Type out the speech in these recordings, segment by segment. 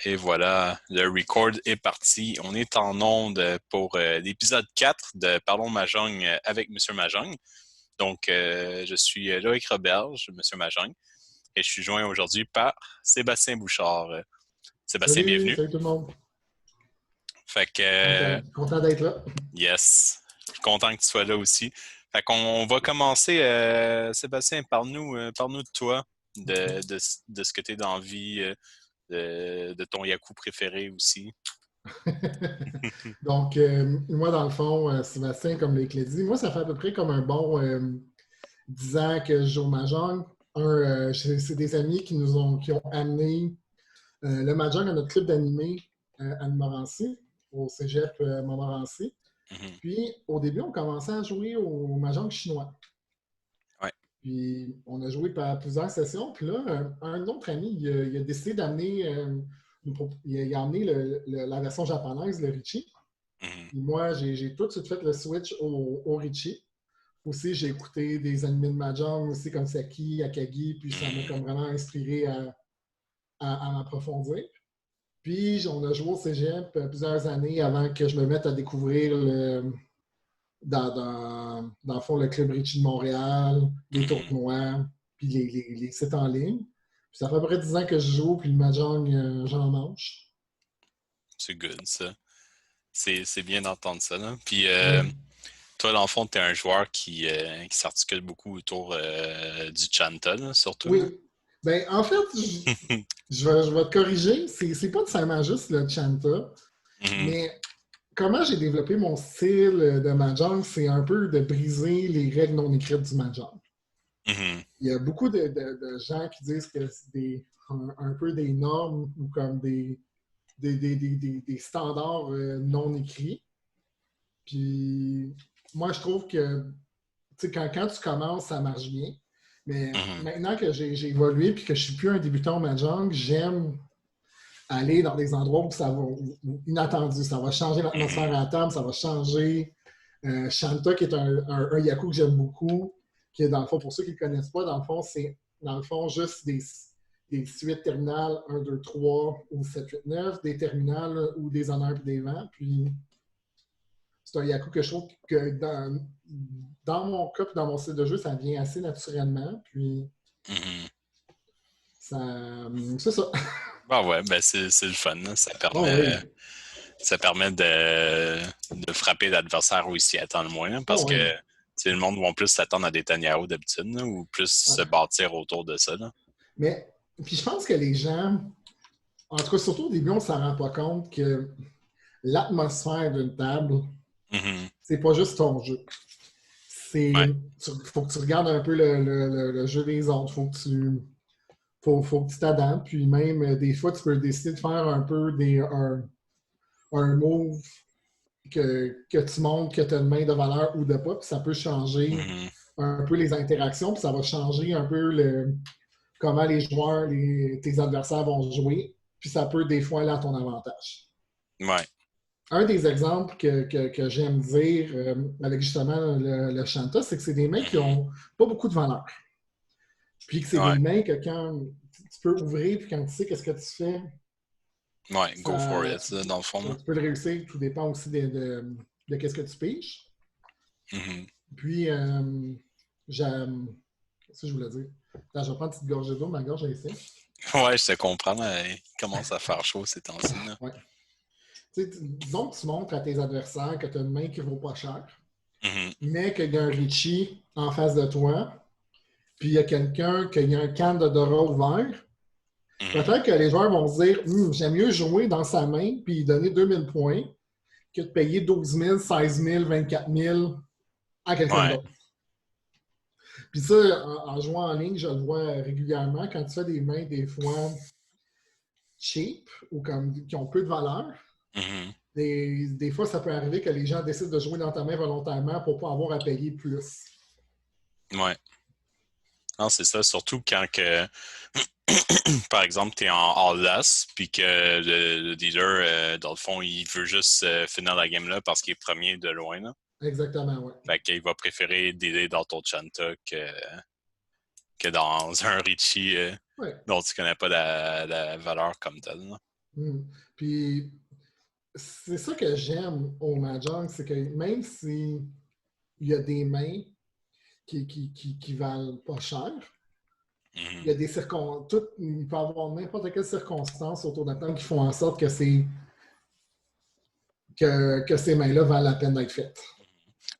Et voilà, le record est parti. On est en onde pour l'épisode 4 de Parlons Mahjong avec Monsieur Mahjong. Donc, je suis Loïc Roberge, Monsieur Mahjong, et je suis joint aujourd'hui par Sébastien Bouchard. Sébastien, Salut, bienvenue. salut tout le monde. Fait que, Content d'être là. yes, je suis content que tu sois là aussi. Fait qu'on va commencer. Sébastien, parle-nous de toi, de ce que tu es dans la vie, de ton yaku préféré aussi. Donc, moi, dans le fond, Sébastien, comme Loïc l'a dit, moi, ça fait à peu près comme un bon 10 ans que je joue au Mahjong. C'est des amis qui ont amené le Mahjong à notre club d'animé à Montmorency, au cégep Montmorency. Mhm. Puis, au début, on commençait à jouer au Mahjong chinois. Ouais. Puis, on a joué par plusieurs sessions. Puis là, un autre ami, il a décidé d'amener, il a amené la version japonaise, le Richie. Mhm. Puis moi, j'ai tout de suite fait le switch au Richie. Aussi, j'ai écouté des animés de Mahjong, aussi comme Saki, Akagi, puis ça m'a comme vraiment inspiré à m'approfondir. Puis, on a joué au cégep plusieurs années avant que je me mette à découvrir dans le fond, le Club Richie de Montréal, les tournois, puis les sites en ligne. Puis ça fait à peu près 10 ans que je joue, puis le Mahjong, j'en mange. C'est good, ça. C'est bien d'entendre ça, là. Puis, Oui. toi, dans le fond, tu es un joueur qui s'articule beaucoup autour du Chanta, là, surtout, là. Oui. Ben, en fait, je vais te corriger. C'est pas nécessairement juste le Chanta, Mhm. mais comment j'ai développé mon style de Mahjong, c'est un peu de briser les règles non écrites du Mahjong. Mhm. Il y a beaucoup de gens qui disent que c'est un peu des normes ou comme des standards non écrits. Puis moi, je trouve que quand tu commences, ça marche bien. Mais Mhm. maintenant que j'ai évolué et que je ne suis plus un débutant au Mahjong, j'aime aller dans des endroits où ça va inattendu. Ça va changer l'atmosphère Mhm. à la table, ça va changer. Shanta, qui est un yaku que j'aime beaucoup, qui est dans le fond, pour ceux qui ne le connaissent pas, dans le fond, c'est dans le fond juste des suites terminales 1, 2, 3 ou 7, 8, 9, des terminales ou des honneurs et des vents. Puis c'est un yaku que je trouve que dans mon cas et dans mon style de jeu, ça vient assez naturellement. Puis Mhm. c'est ça. Ah ouais, ben c'est le fun, là. Oh oui. Ça permet de frapper l'adversaire où il s'y attend le moins, là, parce Oh que oui. le monde va plus s'attendre à des Tanyao d'habitude, là, ou plus se Ouais. bâtir autour de ça, là. Mais puis je pense que les gens, en tout cas, surtout au début, on ne s'en rend pas compte que l'atmosphère d'une table, Mhm. c'est pas juste ton jeu. Ouais. Faut que tu regardes un peu le jeu des autres. Faut que tu t'adaptes. Puis même, des fois, tu peux décider de faire un peu un move que tu montres que tu as une main de valeur ou de pas. Puis ça peut changer Mhm. un peu les interactions. Puis ça va changer un peu comment les joueurs, tes adversaires vont jouer. Puis ça peut des fois aller à ton avantage. Ouais. Un des exemples que j'aime dire avec justement le Shanta, c'est que c'est des mains qui Mhm. n'ont pas beaucoup de valeur. Puis que c'est Ouais. des mains que quand tu peux ouvrir, puis quand tu sais qu'est-ce que tu fais, Ouais. Go for ça, it, là, dans le fond, là. tu peux le réussir. Tout dépend aussi de qu'est-ce que tu piges. Mhm. Puis, j'aime. Qu'est-ce que je voulais dire? Attends, je vais prendre une petite gorgée d'eau, ma gorge est sèche. Ouais, je te comprends, là. Il commence à faire chaud ces temps-ci, là. Ouais. Disons que tu montres à tes adversaires que tu as une main qui ne vaut pas cher, Mhm. mais qu'il y a un Richie en face de toi, puis il y a quelqu'un qui a un can de Dora ouvert, Mhm. peut-être que les joueurs vont se dire j'aime mieux jouer dans sa main puis donner 2000 points que de payer 12 000, 16 000, 24 000 à quelqu'un Ouais. d'autre. Puis ça, en jouant en ligne, je le vois régulièrement. Quand tu fais des mains, des fois cheap ou comme qui ont peu de valeur, Mhm. des fois, ça peut arriver que les gens décident de jouer dans ta main volontairement pour ne pas avoir à payer plus. Ouais. Non, c'est ça. Surtout quand que, par exemple, tu es en all-less, puis que le dealer, dans le fond, il veut juste finir la game-là parce qu'il est premier de loin, là. Exactement, oui. Fait qu'il va préférer dealer dans ton Chanta que dans un Richie Ouais. dont tu connais pas la valeur comme telle, là. Mm. Puis, c'est ça que j'aime au Mahjong, c'est que même si il y a des mains qui valent pas cher, il y a Mhm. des circonstances, il peut y avoir n'importe quelle circonstance autour de la table qui font en sorte que ces mains-là valent la peine d'être faites.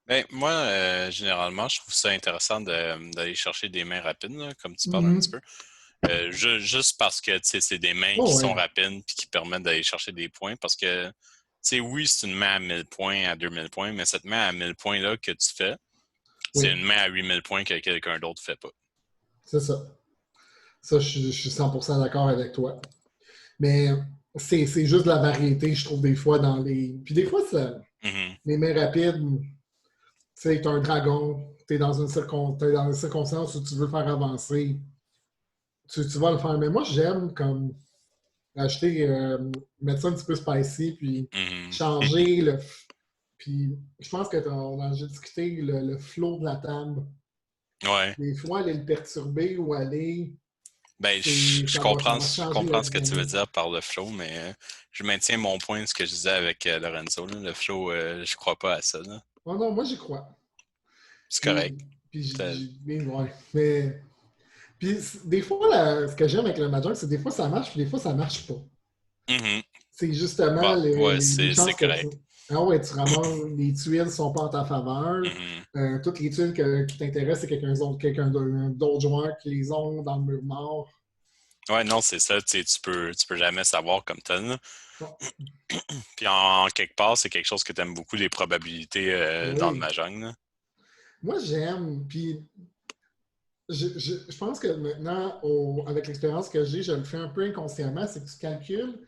Ben, moi, généralement, je trouve ça intéressant d'aller chercher des mains rapides, là, comme tu parles un petit Mhm. peu. Juste parce que tu sais, c'est des mains qui Oh, sont ouais, rapides et qui permettent d'aller chercher des points. Parce que, tu sais, oui, c'est une main à 1000 points, à 2000 points, mais cette main à 1000 points-là que tu fais, c'est oui, une main à 8000 points que quelqu'un d'autre fait pas. c'est ça. Ça, je suis 100% d'accord avec toi. Mais c'est juste de la variété, je trouve, des fois, dans les. Puis des fois, Mhm. les mains rapides, tu sais, t'as un dragon, t'es dans une circonstance où tu veux faire avancer, tu vas le faire. Mais moi, j'aime comme acheter, mettre ça un petit peu spicy, puis Mhm. changer le. Puis je pense qu'on a déjà discuté le flow de la table. Ouais. Des fois, aller le perturber ou aller. Ben, Ça va je changer la comprends ce que tu veux dynamique. dire par le flow, mais je maintiens mon point, ce que je disais avec Lorenzo. Là. Le flow, je crois pas à ça. Là. Oh non, moi, j'y crois. C'est Puis, correct. puis T'as- ouais. Mais, puis des fois, ce que j'aime avec le Mahjong, c'est des fois ça marche, puis des fois ça marche pas. Mhm. C'est justement Bon, ouais, les c'est chances que tu. correct. Ah ouais, tu ramasses, les tuiles ne sont pas en ta faveur. Mhm. Toutes les tuiles qui t'intéressent, c'est quelqu'un d'autre joueur qui les ont dans le mur mort. Ouais, non, c'est ça. Tu peux jamais savoir comme tel. Là. Bon, Puis en quelque part, c'est quelque chose que tu aimes beaucoup, les probabilités dans le oui. Mahjong. Là. Moi, j'aime. Puis, je pense que maintenant, avec l'expérience que j'ai, je le fais un peu inconsciemment, c'est que tu calcules.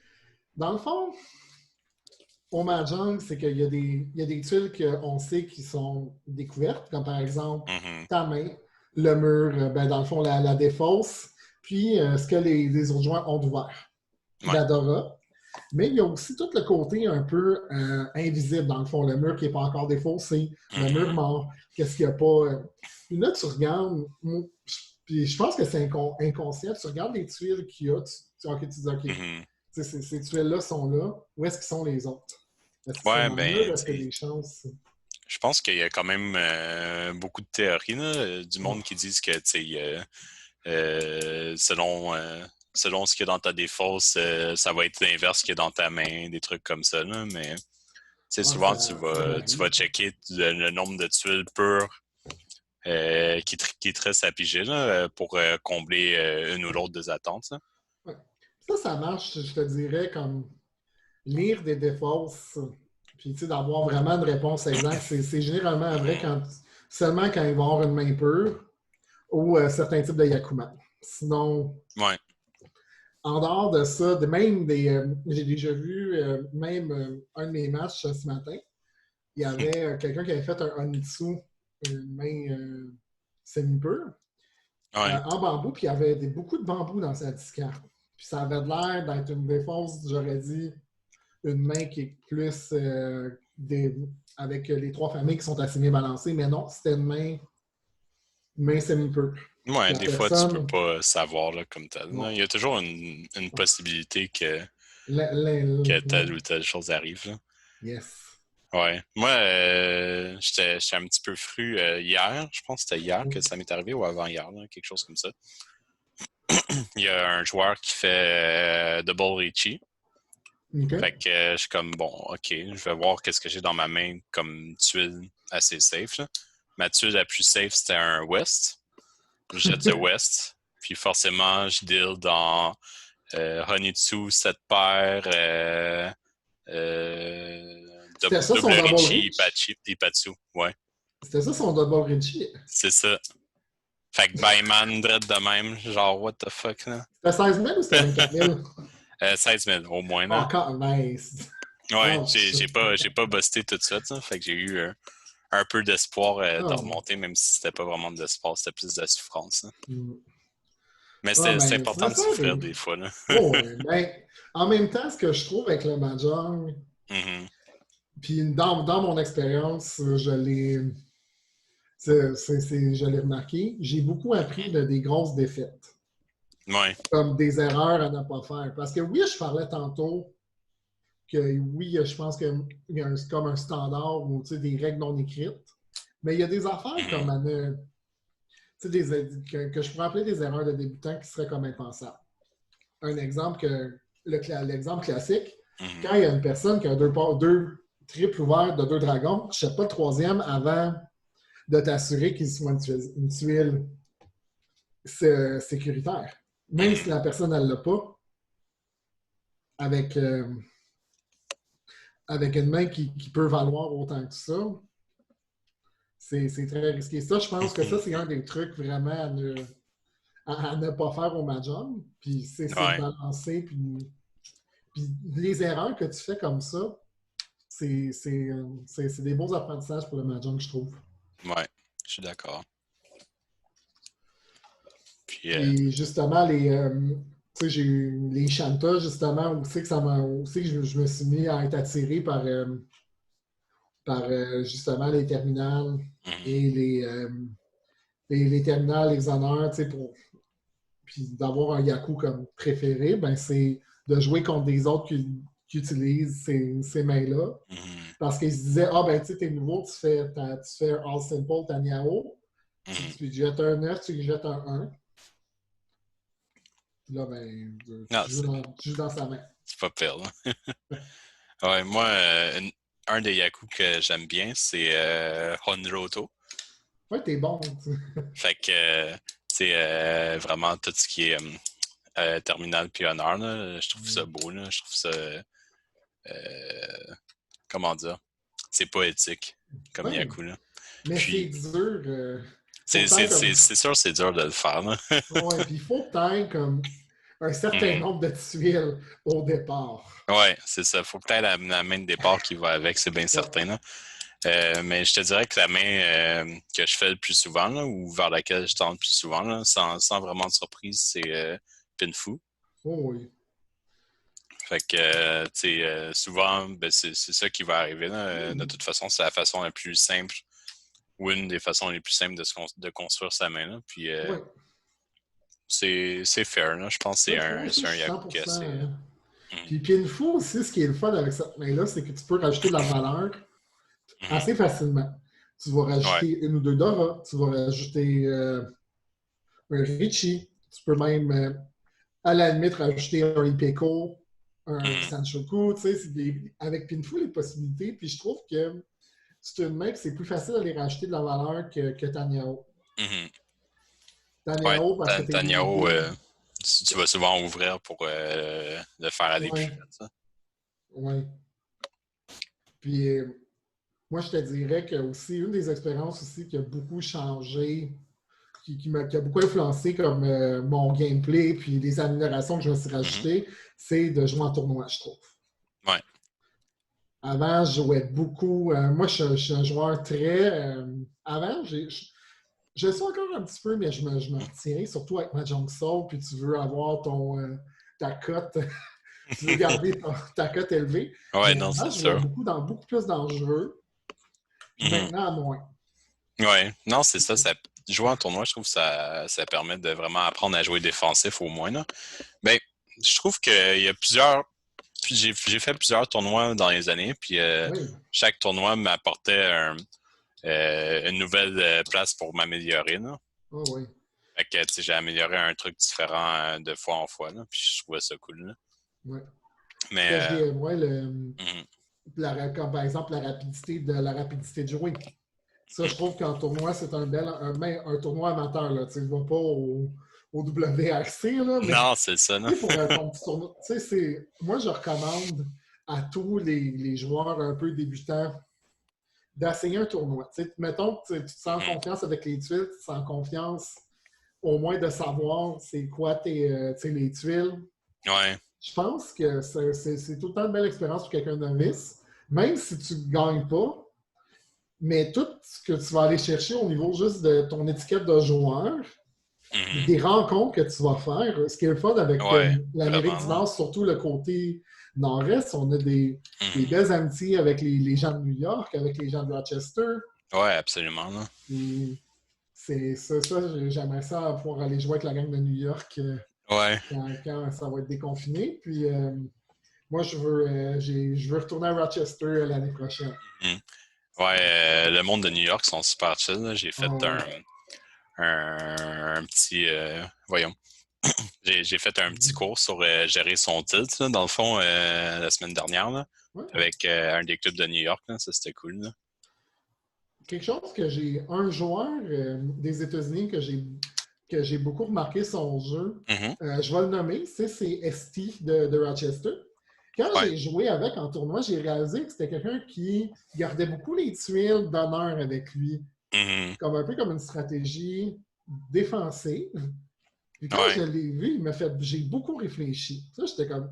Dans le fond, au Mahjong, c'est qu'il y a des tuiles qu'on sait qui sont découvertes, comme par exemple Mhm. ta main, le mur, ben, dans le fond, la défausse, puis ce que les autres joueurs ont ouvert, Ouais. la Dora. Mais il y a aussi tout le côté un peu invisible, dans le fond, le mur qui n'est pas encore défaussé, le mur Mhm. mort, qu'est-ce qu'il n'y a pas. Puis là, tu regardes, puis je pense que c'est inconscient, tu regardes les tuiles qu'il y a, ok, tu dis, ok, Mhm. ces tuiles-là sont là, où est-ce qu'ils sont les autres? Est-ce qu'ils sont Ouais, dans le mur? ben, Est-ce qu'il y a tu sais, des chances? je pense qu'il y a quand même beaucoup de théories, là, du monde qui Oh, disent que, tu sais, selon ce qu'il y a dans ta défausse, ça va être l'inverse qu'il y a dans ta main, des trucs comme ça, là, mais ah, souvent ça tu varie. vas checker le nombre de tuiles pures qui te restent à piger là, pour combler une ou l'autre des attentes. Là. Ouais. Ça marche, je te dirais, comme lire des défausses, puis tu sais, d'avoir vraiment une réponse exacte. C'est généralement vrai Mhm. seulement quand ils vont avoir une main pure ou certains types de Yakuman. Sinon, Ouais. en dehors de ça, j'ai déjà vu même un de mes matchs ce matin, il y avait quelqu'un qui avait fait un Onitsu, une main semi-pure, Ouais. en bambou, puis il y avait beaucoup de bambou dans sa discarte. Puis ça avait l'air d'être une défausse, j'aurais dit, une main qui est plus avec les trois familles qui sont assez bien balancées, mais non, c'était une main semi-pure. Ouais, La des fois, tu peux personne, pas savoir là, comme tel. Là. non. Il y a toujours une possibilité que telle ou telle chose arrive. Là. Yes. Ouais. Moi, j'étais un petit peu fru hier. Je pense que c'était hier que ça m'est arrivé ou avant-hier, là, quelque chose comme ça. Il y a un joueur qui fait Double Richie. OK. Fait que je suis comme, bon, OK, je vais voir qu'est-ce que j'ai dans ma main comme tuile assez safe. Là. Ma tuile la plus safe, c'était un West. Je jette le West. Puis forcément, je deal dans Honitsu, 7 paires, C'était ça double son double Richie, reach? Ipatsu. Ouais, C'était ça son double reach? c'est ça. Fait que Bayman, dread de même, genre, what the fuck, là? C'était 16 000 ou c'était 24 000? 16 000, au moins, là. Encore, nice. Ouais, Ouch. j'ai pas busté tout de suite, là. Fait que j'ai eu un peu d'espoir de Oh. remonter, même si c'était pas vraiment de l'espoir, c'était plus de la souffrance, là. Mm. Mais Ah, c'est ben, important ça de ça souffrir arrive. des fois, là. Oh, ouais. Ben, en même temps, ce que je trouve avec le Mahjong, Mhm. puis dans mon expérience, je l'ai remarqué, j'ai beaucoup appris Mhm. de des grosses défaites. Ouais. comme des erreurs à ne pas faire. Parce que oui, je parlais tantôt que oui, je pense qu'il y a comme un standard ou des règles non écrites, mais il y a des affaires Mhm. comme à ne, que je pourrais appeler des erreurs de débutants qui seraient comme impensables. Un exemple l'exemple classique, Mhm. quand il y a une personne qui a deux triples ouverts de deux dragons, je ne sais pas le troisième avant de t'assurer qu'il soit une tuile sécuritaire. Même si Mhm. la personne, elle ne l'a pas, avec, avec une main qui peut valoir autant que ça, c'est très risqué. Ça, je pense que ça, c'est un des trucs vraiment à ne pas faire au Mahjong. Puis c'est de Ouais. balancer. Puis les erreurs que tu fais comme ça, c'est des beaux apprentissages pour le Mahjong, je trouve. Ouais. Je suis d'accord. Puis, Puis justement, j'ai eu les chantas, justement, où c'est que je me suis mis à être attiré par justement les terminales mhm. et les terminales, les honneurs, puis d'avoir un Yaku comme préféré, ben c'est de jouer contre des autres qui utilisent ces mains-là. Mhm. Parce qu'ils se disaient, ah ben tu sais, t'es nouveau, tu fais All Simple, ta Niao, Mhm. tu jettes un 9, tu jettes un 1. Puis là, ben, Non, tu joues dans sa main. c'est pas pire, là. Ouais, moi, un des Yaku que j'aime bien, c'est Honroto. Ouais, t'es bon. Fait que c'est vraiment tout ce qui est terminal puis honneur, là, je trouve ça beau, là, je trouve ça comment dire, c'est poétique comme Ouais, Yaku, là. mais c'est Puis dur. Faut que t'ailles comme. c'est sûr c'est dur de le faire, là. Ouais, puis il faut que t'ailles comme un certain Mhm. nombre de tuiles au départ. Ouais, c'est ça. Faut peut-être la main de départ qui va avec, c'est bien Ouais. certain, là. Mais je te dirais que la main que je fais le plus souvent, là, ou vers laquelle je tente le plus souvent, là, sans vraiment de surprise, c'est Pinfu. Oh, oui. Fait que, tu sais, souvent, ben, c'est ça qui va arriver. Là. De Mhm. toute façon, c'est la façon la plus simple ou une des façons les plus simples de construire sa main. Là. Puis, Ouais. c'est fair. Là. Je pense que Ouais, moi aussi, c'est je un suis Yaku qui est 100%. assez. Mhm. Puis une fois aussi, ce qui est le fun avec cette main-là, c'est que tu peux rajouter de la valeur Mhm. assez facilement. Tu vas Ouais. rajouter une ou deux Dora, tu vas rajouter un Richie, tu peux même, à la limite, rajouter un Ipeco, un Mhm. Sanchoku, tu sais, avec Pinfou, les possibilités. Puis je trouve que c'est une main que c'est plus facile d'aller rajouter de la valeur que Taniao. Mhm. Ouais. Taniao, parce que tu es Taniao, limité. tu vas souvent ouvrir pour le faire aller plus Ouais, vite. Ça. ouais. Puis moi, je te dirais que aussi, une des expériences aussi qui a beaucoup changé, qui a beaucoup influencé comme mon gameplay, puis les améliorations que je me suis Mhm. rajoutées, c'est de jouer en tournoi, je trouve. Ouais. Avant, je jouais beaucoup. Moi, je suis un joueur très. Avant, je suis encore un petit peu, mais je me retiens, surtout avec ma Junk Soul, puis tu veux avoir ta cote, tu veux garder ta cote élevée. Ouais, Mais non, avant, c'est je jouais sûr. beaucoup plus dangereux, puis Mhm. maintenant, à moins. Ouais, non, c'est ça, jouer en tournoi, je trouve que ça permet de vraiment apprendre à jouer défensif au moins, là. Ben, je trouve qu'il y a plusieurs. Puis j'ai fait plusieurs tournois dans les années, puis Oui, chaque tournoi m'apportait une nouvelle place pour m'améliorer, là. oh, oui. Fait que, tu sais, j'ai amélioré un truc différent de fois en fois, là, puis je trouvais ça cool, là. Ouais. Mais, Que je dis, ouais, mhm, comme par exemple la rapidité de jouer. Ça, je trouve qu'en tournoi, c'est un tournoi amateur. Là. Tu ne vas pas au WRC, là, mais non, c'est ça, là. pour ton petit tournoi, moi, je recommande à tous les joueurs un peu débutants d'essayer un tournoi. Mettons que tu te sens en Mhm. confiance avec les tuiles, tu te sens en confiance au moins de savoir c'est quoi les tuiles. Ouais. Je pense que c'est tout le temps une belle expérience pour quelqu'un de novice, même si tu ne gagnes pas. Mais tout ce que tu vas aller chercher au niveau juste de ton étiquette de joueur, Mhm. des rencontres que tu vas faire, ce qui est le fun avec Ouais, l'Amérique vraiment, du là. Nord, surtout le côté nord-est, on a des Mhm. belles amitiés avec les gens de New York, avec les gens de Rochester. Ouais, absolument, là. Puis c'est ça, j'aimerais ça pouvoir aller jouer avec la gang de New York. Ouais. quand ça va être déconfiné. Puis moi, je veux retourner à Rochester l'année prochaine. Mhm. Ouais, le monde de New York sont super chill, là. J'ai fait Oh, un petit... voyons. J'ai fait un petit cours sur gérer son titre, là, dans le fond, la semaine dernière, là, ouais. avec un des clubs de New York. Là. Ça, c'était cool. Là. Quelque chose que j'ai... Un joueur des États-Unis que j'ai beaucoup remarqué son jeu, Mhm. je vais le nommer, c'est ST de Rochester. Quand Ouais. j'ai joué avec en tournoi, j'ai réalisé que c'était quelqu'un qui gardait beaucoup les tuiles d'honneur avec lui, Mhm. comme un peu comme une stratégie défensive. Puis quand je Ouais. l'ai vu, j'ai beaucoup réfléchi. Ça, j'étais comme,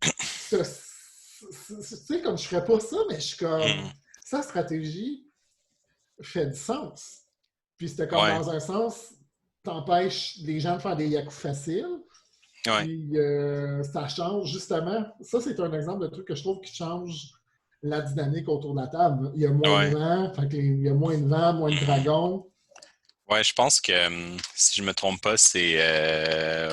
tu sais, comme je ferais pas ça, mais je suis comme, Mhm. sa stratégie fait du sens. Puis c'était comme Ouais. dans un sens, t'empêches les gens de faire des yakus faciles. Ouais. Puis ça change justement. Ça, c'est un exemple de truc que je trouve qui change la dynamique autour de la table. Il y a moins de Ouais. vent, il y a moins de vent, moins de Mhm. dragons. Ouais, je pense que si je me trompe pas, c'est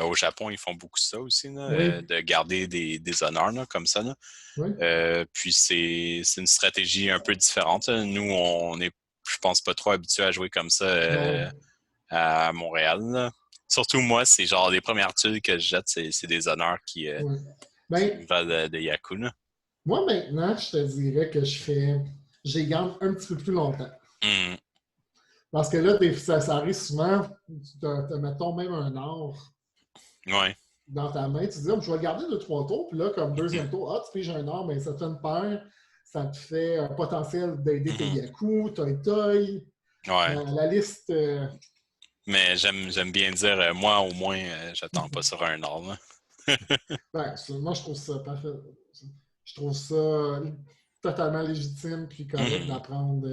au Japon, ils font beaucoup ça aussi, là, Oui, de garder des honneurs là, comme ça. Là. oui. Puis c'est une stratégie un peu différente. Là. Nous, on est, je pense, pas trop habitués à jouer comme ça Non. à Montréal. Là. Surtout moi, c'est genre les premières tuiles que je jette, c'est des honneurs Oui. qui Ben, me valent de Yaku. Là. moi maintenant, je te dirais que j'ai garde un petit peu plus longtemps. Mhm. Parce que là, ça arrive souvent, mettons même un or Ouais. dans ta main, tu te dis, oh, je vais le garder 2, 3 tours, puis là, comme Mhm. deuxième tour, tu piges un or, mais ça te fait une paire, ça te fait un potentiel d'aider tes Mhm. Yaku, Toy Toy, Ouais. la liste. Mais j'aime bien dire, moi, au moins, j'attends pas sur un or. Là. Ben, moi, je trouve ça parfait. Je trouve ça totalement légitime puis correct Mhm. d'apprendre,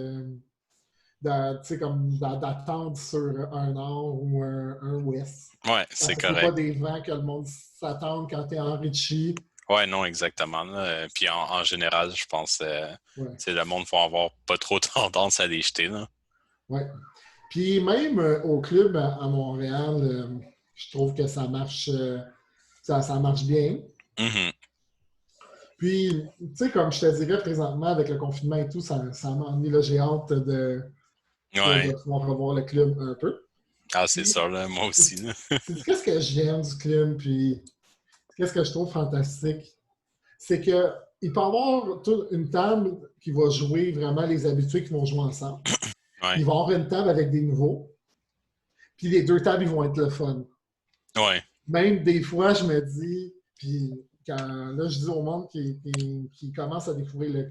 tu sais, comme d'attendre sur un or ou un ouest. Ouais, c'est Parce que c'est pas correct. des vents que le monde s'attend quand t'es enrichi. Ouais, non, exactement. Là. Puis en général, je pense Ouais, le monde va avoir pas trop tendance à les jeter. Là. ouais. Puis même au club à Montréal, je trouve que ça marche bien. Mhm. Puis, tu sais, comme je te dirais présentement, avec le confinement et tout, ça m'ennuie. Là, j'ai hâte de Ouais. pouvoir revoir le club un peu. Ah, c'est Puis, ça, là, moi c'est aussi. Là. qu'est-ce que j'aime du club, puis qu'est-ce que je trouve fantastique? C'est que il peut y avoir une table qui va jouer vraiment les habitués qui vont jouer ensemble. Ouais. Il va y avoir une table avec des nouveaux. Puis les deux tables, ils vont être le fun. Ouais. Même des fois, je me dis, puis là, je dis au monde qui commence à découvrir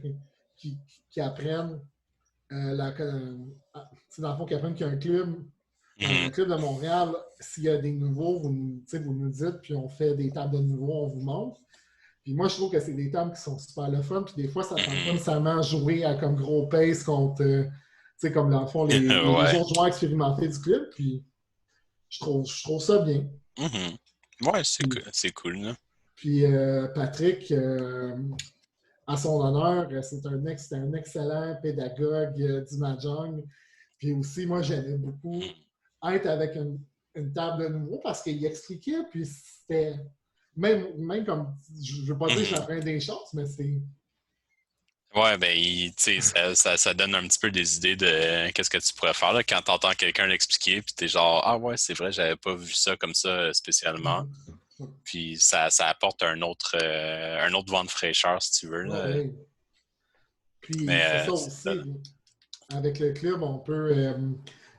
qui apprennent, dans le fond, qui apprennent qu'il y a un club, dans un Mhm. club de Montréal, s'il y a des nouveaux, vous nous dites, puis on fait des tables de nouveaux, on vous montre. Puis moi, je trouve que c'est des tables qui sont super le fun, puis des fois, ça ne tente pas Mhm. nécessairement jouer à comme gros pace contre, comme dans le fond, les Ouais. autres joueurs expérimentés du club, puis je trouve ça bien. Mhm. Ouais, Puis, c'est cool, là. puis Patrick, à son honneur, c'est un excellent pédagogue du Mahjong. Puis aussi, moi, j'aimais beaucoup Mhm. être avec une table de nouveau parce qu'il expliquait, puis c'était même comme, je ne veux pas dire que Mhm. j'apprends des choses, mais c'est. Ouais, ben, tu sais, ça donne un petit peu des idées de qu'est-ce que tu pourrais faire là, quand t'entends quelqu'un l'expliquer, puis t'es genre, ah ouais, c'est vrai, j'avais pas vu ça comme ça spécialement. Puis ça apporte un autre vent de fraîcheur, si tu veux, Oh, là. oui. Puis Mais c'est ça c'est ça. aussi. Avec le club,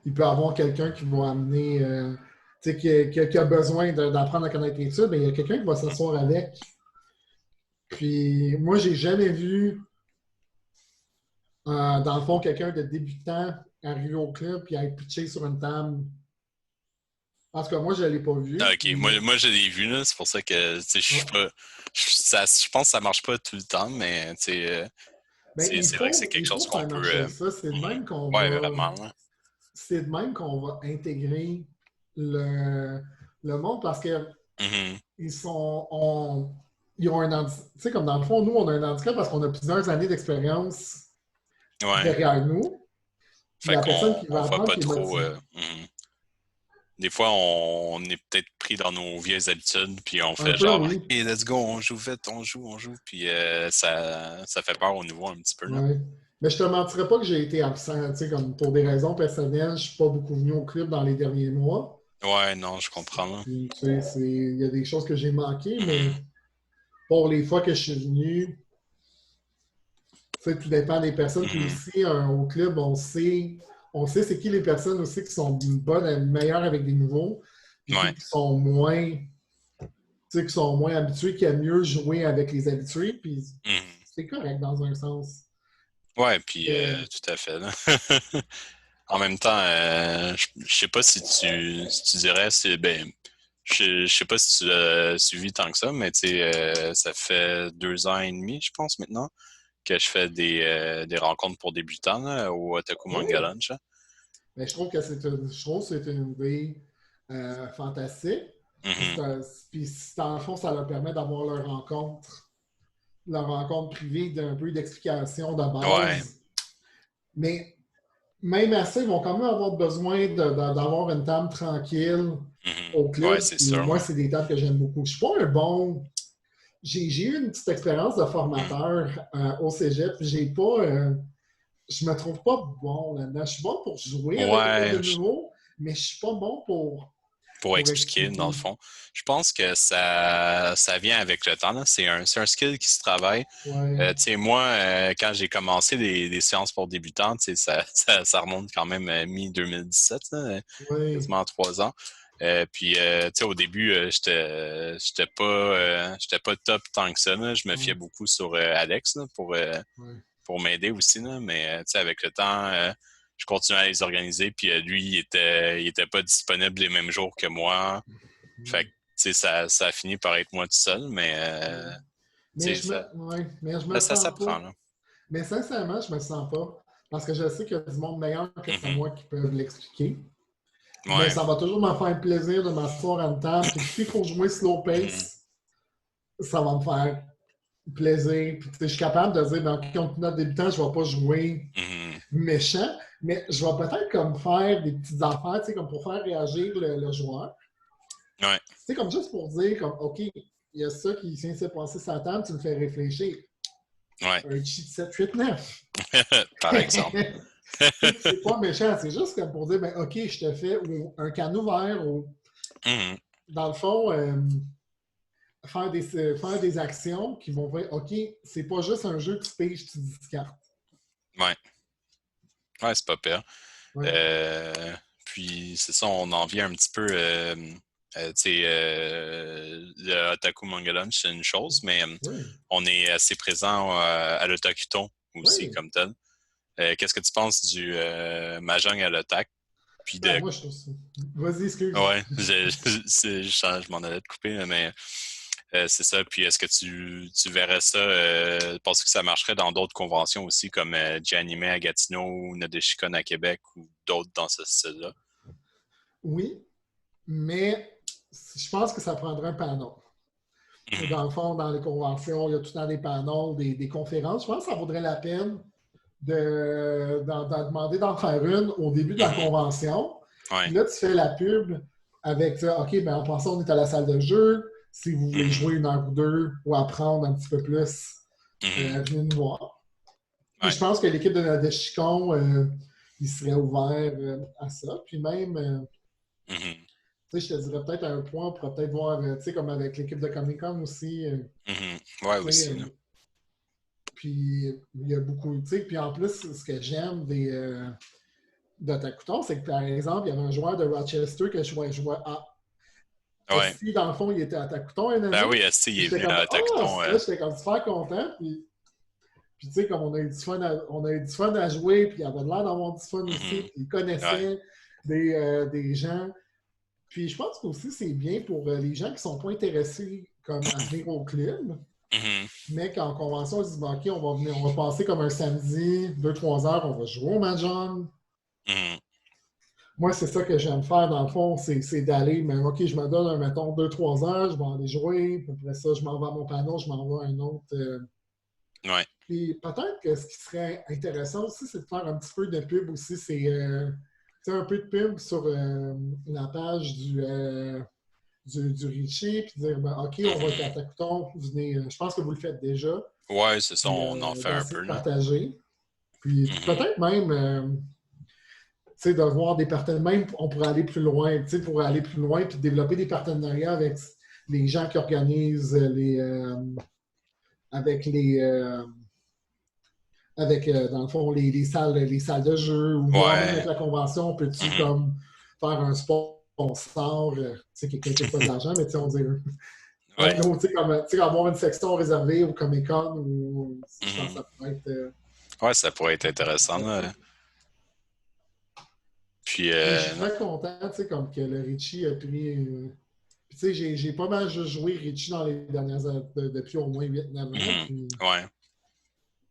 il peut y avoir quelqu'un qui va amener, tu sais, qui a besoin d'apprendre à connaître l'étude, mais il y a quelqu'un qui va s'asseoir avec. Puis moi, j'ai jamais vu, dans le fond, quelqu'un de débutant arriver au club et être pitché sur une table. Parce que moi, je ne l'ai pas Ah, vu. ok, Puis, moi je l'ai vu, là, c'est pour ça que tu sais, je suis ah, pas. Je pense que ça marche pas tout le temps, mais tu sais, ben, c'est vrai que c'est quelque il chose faut qu'on faire peut. marcher ça. Mhm. Ouais, vraiment, là. C'est de même qu'on va intégrer le, le monde parce que Mhm. ils sont, ils ont un handicap. Tu sais, comme dans le fond, nous, on a un handicap parce qu'on a plusieurs années d'expérience Ouais. derrière nous. Puis Fait la personne qu'on qui on va voit apprendre, pas qui est trop. motivée. des fois, on est peut-être pris dans nos vieilles habitudes, puis on Un fait peu, genre, oui. hey, let's go, on joue vite, on joue, puis ça fait peur au nouveau un petit peu, là. Ouais. Mais je te mentirais pas que j'ai été absent, tu sais, comme pour des raisons personnelles, je suis pas beaucoup venu au club dans les derniers mois. Ouais, non, je comprends, là. Puis, tu sais, il y a des choses que j'ai manquées, mais Mhm. pour les fois que je suis venu, tu sais, tout dépend des personnes. Puis Mhm. aussi, au club, on sait c'est qui les personnes aussi qui sont bonnes, meilleures avec des nouveaux, puis qui Ouais. sont moins, tu sais, qui sont moins habitués, qui aiment mieux jouer avec les habitués, puis Mhm. c'est correct dans un sens. Ouais, puis Euh, tout à fait, là. En même temps, je sais pas si tu dirais, ben, je sais pas si tu l'as suivi tant que ça, mais tu sais, ça fait 2 ans et demi, je pense, maintenant, que je fais des rencontres pour débutants là, au Otaku Manga oui, Lunch, là. mais je trouve que c'est une idée fantastique. Puis, Mhm. puis dans le fond, ça leur permet d'avoir leur rencontre privée d'un peu d'explication de Ouais. base. Mais même à ça, ils vont quand même avoir besoin d'avoir une table tranquille Mhm. au Ouais, club. c'est Puis sûr, moi, là. c'est des tables que j'aime beaucoup. Je suis pas un bon. J'ai eu une petite expérience de Mhm. formateur au cégep. J'ai pas. Je me trouve pas bon là-dedans. Je suis bon pour jouer avec Ouais, de nouveau, mais je suis pas bon pour pour expliquer, dans le expliquer. fond. Je pense que ça vient avec le temps, là. C'est un skill qui se travaille. Ouais, Tu sais, moi, quand j'ai commencé des séances pour débutants, tu sais, ça remonte quand même à mi-2017, là, ouais. quasiment 3 ans. Puis, tu sais, au début, j'étais pas top tant que ça, là. Je me fiais Ouais, beaucoup sur Alex là, ouais. pour m'aider aussi, là. Mais, tu sais, avec le temps, je continuais à les organiser. Puis, lui, il était pas disponible les mêmes jours que moi. Fait que, tu sais, ça a fini par être moi tout seul, mais, Ouais. Mais tu sais, je me, ouais, mais je me ça sens s'apprend, pas. là. Mais sincèrement, je me sens pas. Parce que je sais qu'il y a du monde meilleur que Mhm. moi qui peuvent l'expliquer. Mais Ouais. ça va toujours me faire plaisir de m'asseoir à une table. Puis s'il faut jouer slow Mhm. pace, ça va me faire plaisir. Puis, tu sais, je suis capable de dire, dans contre notre débutant, je ne vais pas jouer Mhm. méchant, mais je vais peut-être comme faire des petites affaires, tu sais, comme pour faire réagir le joueur. Ouais. Tu sais, comme juste pour dire, comme, OK, il y a ça qui vient de se passer sur la table, tu me fais réfléchir. Ouais. Un cheat 7, 8, 9. Par exemple. C'est pas méchant, c'est juste comme pour dire, ben, OK, je te fais ou un canot vert ou, Mhm. dans le fond, faire des actions qui vont faire, OK, c'est pas juste un jeu, tu piges, tu discartes. Ouais. Ouais, c'est pas pire. Ouais. Euh, Puis, c'est ça, on en vient un petit peu. Tu sais, le Otaku Manga Lunch, c'est une chose, mais Oui. on est assez présent à l'Otakuton aussi, Oui. comme tel. Qu'est-ce que tu penses du Mahjong à l'Otak? Puis Ben, de. moi, je trouve ça. Vas-y, excuse. Ouais, je m'en allais te couper, mais c'est ça. Puis est-ce que tu verrais ça, penses que ça marcherait dans d'autres conventions aussi, comme J-Anime à Gatineau ou Nadeshikon à Québec ou d'autres dans ce style-là? Oui, mais je pense que ça prendrait un panel. Mhm. Dans le fond, dans les conventions, il y a tout le temps des panels, des conférences. Je pense que ça vaudrait la peine de demander d'en faire une au début de la Mhm. convention. Puis Ouais. là, tu fais la pub avec ça. OK, ben en passant, on est à la salle de jeu. Si vous voulez Mhm. jouer une heure ou deux ou apprendre un petit peu plus, Mhm. venez nous voir. Puis Ouais. je pense que l'équipe de Chicon, il serait ouvert à ça. Puis même, Mhm. tu sais, je te dirais peut-être à un point, on pourrait peut-être voir, tu sais, comme avec l'équipe de Comic Con aussi, Mhm. Ouais, tu sais, aussi, là. puis il y a beaucoup, tu sais, puis en plus, ce que j'aime d'Otakuton, c'est que par exemple, il y avait un joueur de Rochester que je jouais à Ouais. SC, dans le fond, il était à Otakuton une Ben année. oui, Esti, il Puis est j'étais venu comme, à ah, Otakuton. là, j'étais comme super content. Puis tu sais, comme on a eu du fun à jouer, puis il avait l'air d'avoir du fun aussi, Mhm. puis il Ouais. connaissait des gens. Puis je pense qu'aussi, c'est bien pour les gens qui sont pas intéressés comme à venir au club, Mhm. mais qu'en convention, ils se disent, bon, OK, on va passer comme un samedi, 2-3 heures, on va jouer au Mahjong. Mhm. Moi, c'est ça que j'aime faire, dans le fond, c'est d'aller, mais OK, je me donne, mettons, 2-3 heures, je vais aller jouer, puis après ça, je m'en vais à mon panneau, je m'en vais à un autre. Ouais. Puis peut-être que ce qui serait intéressant aussi, c'est de faire un petit peu de pub aussi. C'est un peu de pub sur la page du Richie, puis dire ben, OK, on va être à Mhm. Tacouton, venez, je pense que vous le faites déjà, Ouais, c'est ça, puis on en fait un d'essayer peu, de là. partager. Puis Mhm. peut-être même de voir des partenariats, même on pourrait aller plus loin, pour aller plus loin, puis développer des partenariats avec les gens qui organisent avec dans le fond, les salles de jeu, ou voir même avec Ouais. la convention, peux-tu Mhm. comme faire un sponsor, quelqu'un qui n'a pas de l'argent, mais on dirait un Ouais. de nos, avoir une section réservée au Comic Con, ou je pense que Mhm. ça pourrait être Ouais, ça pourrait être intéressant, là. sympathique. Puis, Puis je suis non. très content, comme que le Richie a pris. Puis tu sais, j'ai pas mal juste joué Richie dans les dernières années, depuis au moins 8-9 ans. Mhm. Puis Ouais.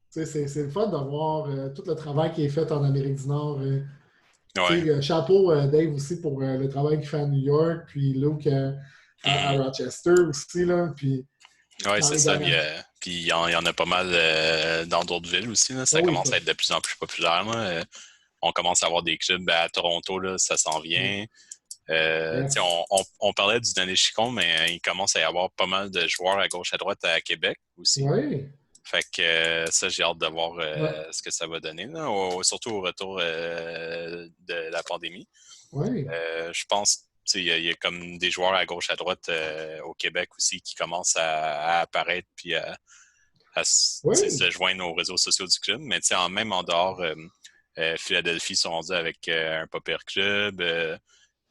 c'est le fun de voir tout le travail qui est fait en Amérique du Nord. Ouais. Chapeau Dave aussi pour le travail qu'il fait à New York, puis Luke à Mhm. Rochester aussi, là, puis Ouais, dans c'est les ça. dernières. Puis il y en a pas mal dans d'autres villes aussi, là. Ça Oh oui, commence à être de plus en plus populaire, là. On commence à avoir des clubs à Toronto, là, ça s'en oui. vient. Yes. On parlait du Danny Chicon, mais il commence à y avoir pas mal de joueurs à gauche à droite à Québec aussi. Oui. Fait que ça, j'ai hâte de voir Ouais. ce que ça va donner, là, surtout au retour de la pandémie. Oui. Je pense il y a comme des joueurs à gauche à droite au Québec aussi qui commencent à apparaître puis Oui. se joindre aux réseaux sociaux du club. Mais même en dehors, Philadelphie sont rendus avec un pas pire club.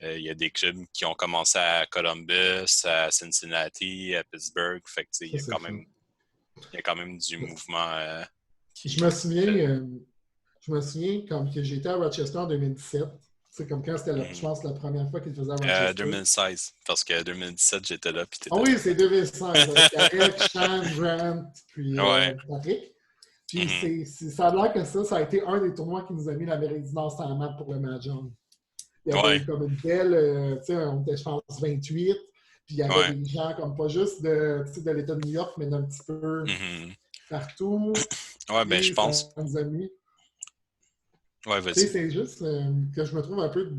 Il y a des clubs qui ont commencé à Columbus, à Cincinnati, à Pittsburgh. Fait que, Ça, c'est le fun. il y a quand même du mouvement Je qui. me souviens, je me souviens comme que j'étais à Rochester en 2017. C'est comme quand c'était, je Mhm. pense, la première fois qu'il faisait à Rochester. 2016, parce que 2017, j'étais là, puis Ah t'étais là. oui, c'est 2016 avec Alex, Sean, Grant, puis Ouais. Patrick. Puis Mhm. ça a l'air que ça a été un des tournois qui nous a mis l'Amérique du Nord sur la map pour le Mahjong. Il y avait Ouais. eu comme une belle, on était, je pense, 28. Puis il y avait Ouais. des gens comme pas juste de l'État de New York, mais d'un petit peu Mhm. partout. Ouais, ben, je Puis ça pense. nous a mis. Ouais, vas-y. C'est juste que je me trouve un peu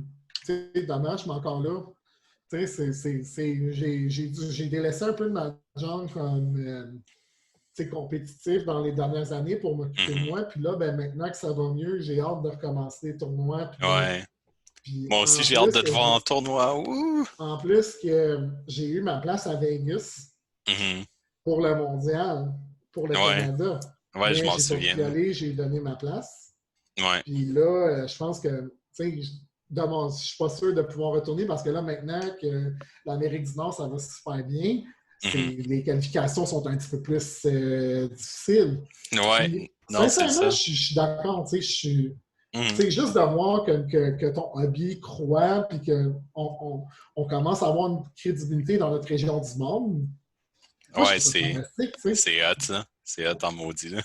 dommage, mais encore là. J'ai délaissé un peu de ma jambe comme compétitif dans les dernières années pour m'occuper de Mhm. moi. Puis là, ben, maintenant que ça va mieux, j'ai hâte de recommencer les tournois. Ouais. Puis Moi aussi, j'ai hâte de te voir en tournoi. Ouh! en plus que j'ai eu ma place à Vegas Mhm. pour le mondial, pour le Ouais. Canada. Ouais, je Mais m'en j'ai pas souviens, pu y là. aller, j'ai donné ma place. Ouais. Puis là, je pense que, je suis pas sûr de pouvoir retourner parce que là, maintenant que l'Amérique du Nord, ça va super bien, Mhm. les qualifications sont un petit peu plus difficiles. Ouais. Puis, Non, c'est sincèrement, ça. je suis d'accord, Mhm. juste de voir que ton hobby croît, puis qu'on commence à avoir une crédibilité dans notre région du monde, moi, je Ouais, trouve ça fantastique, tu sais. c'est hot, ça. C'est hot en maudit, là.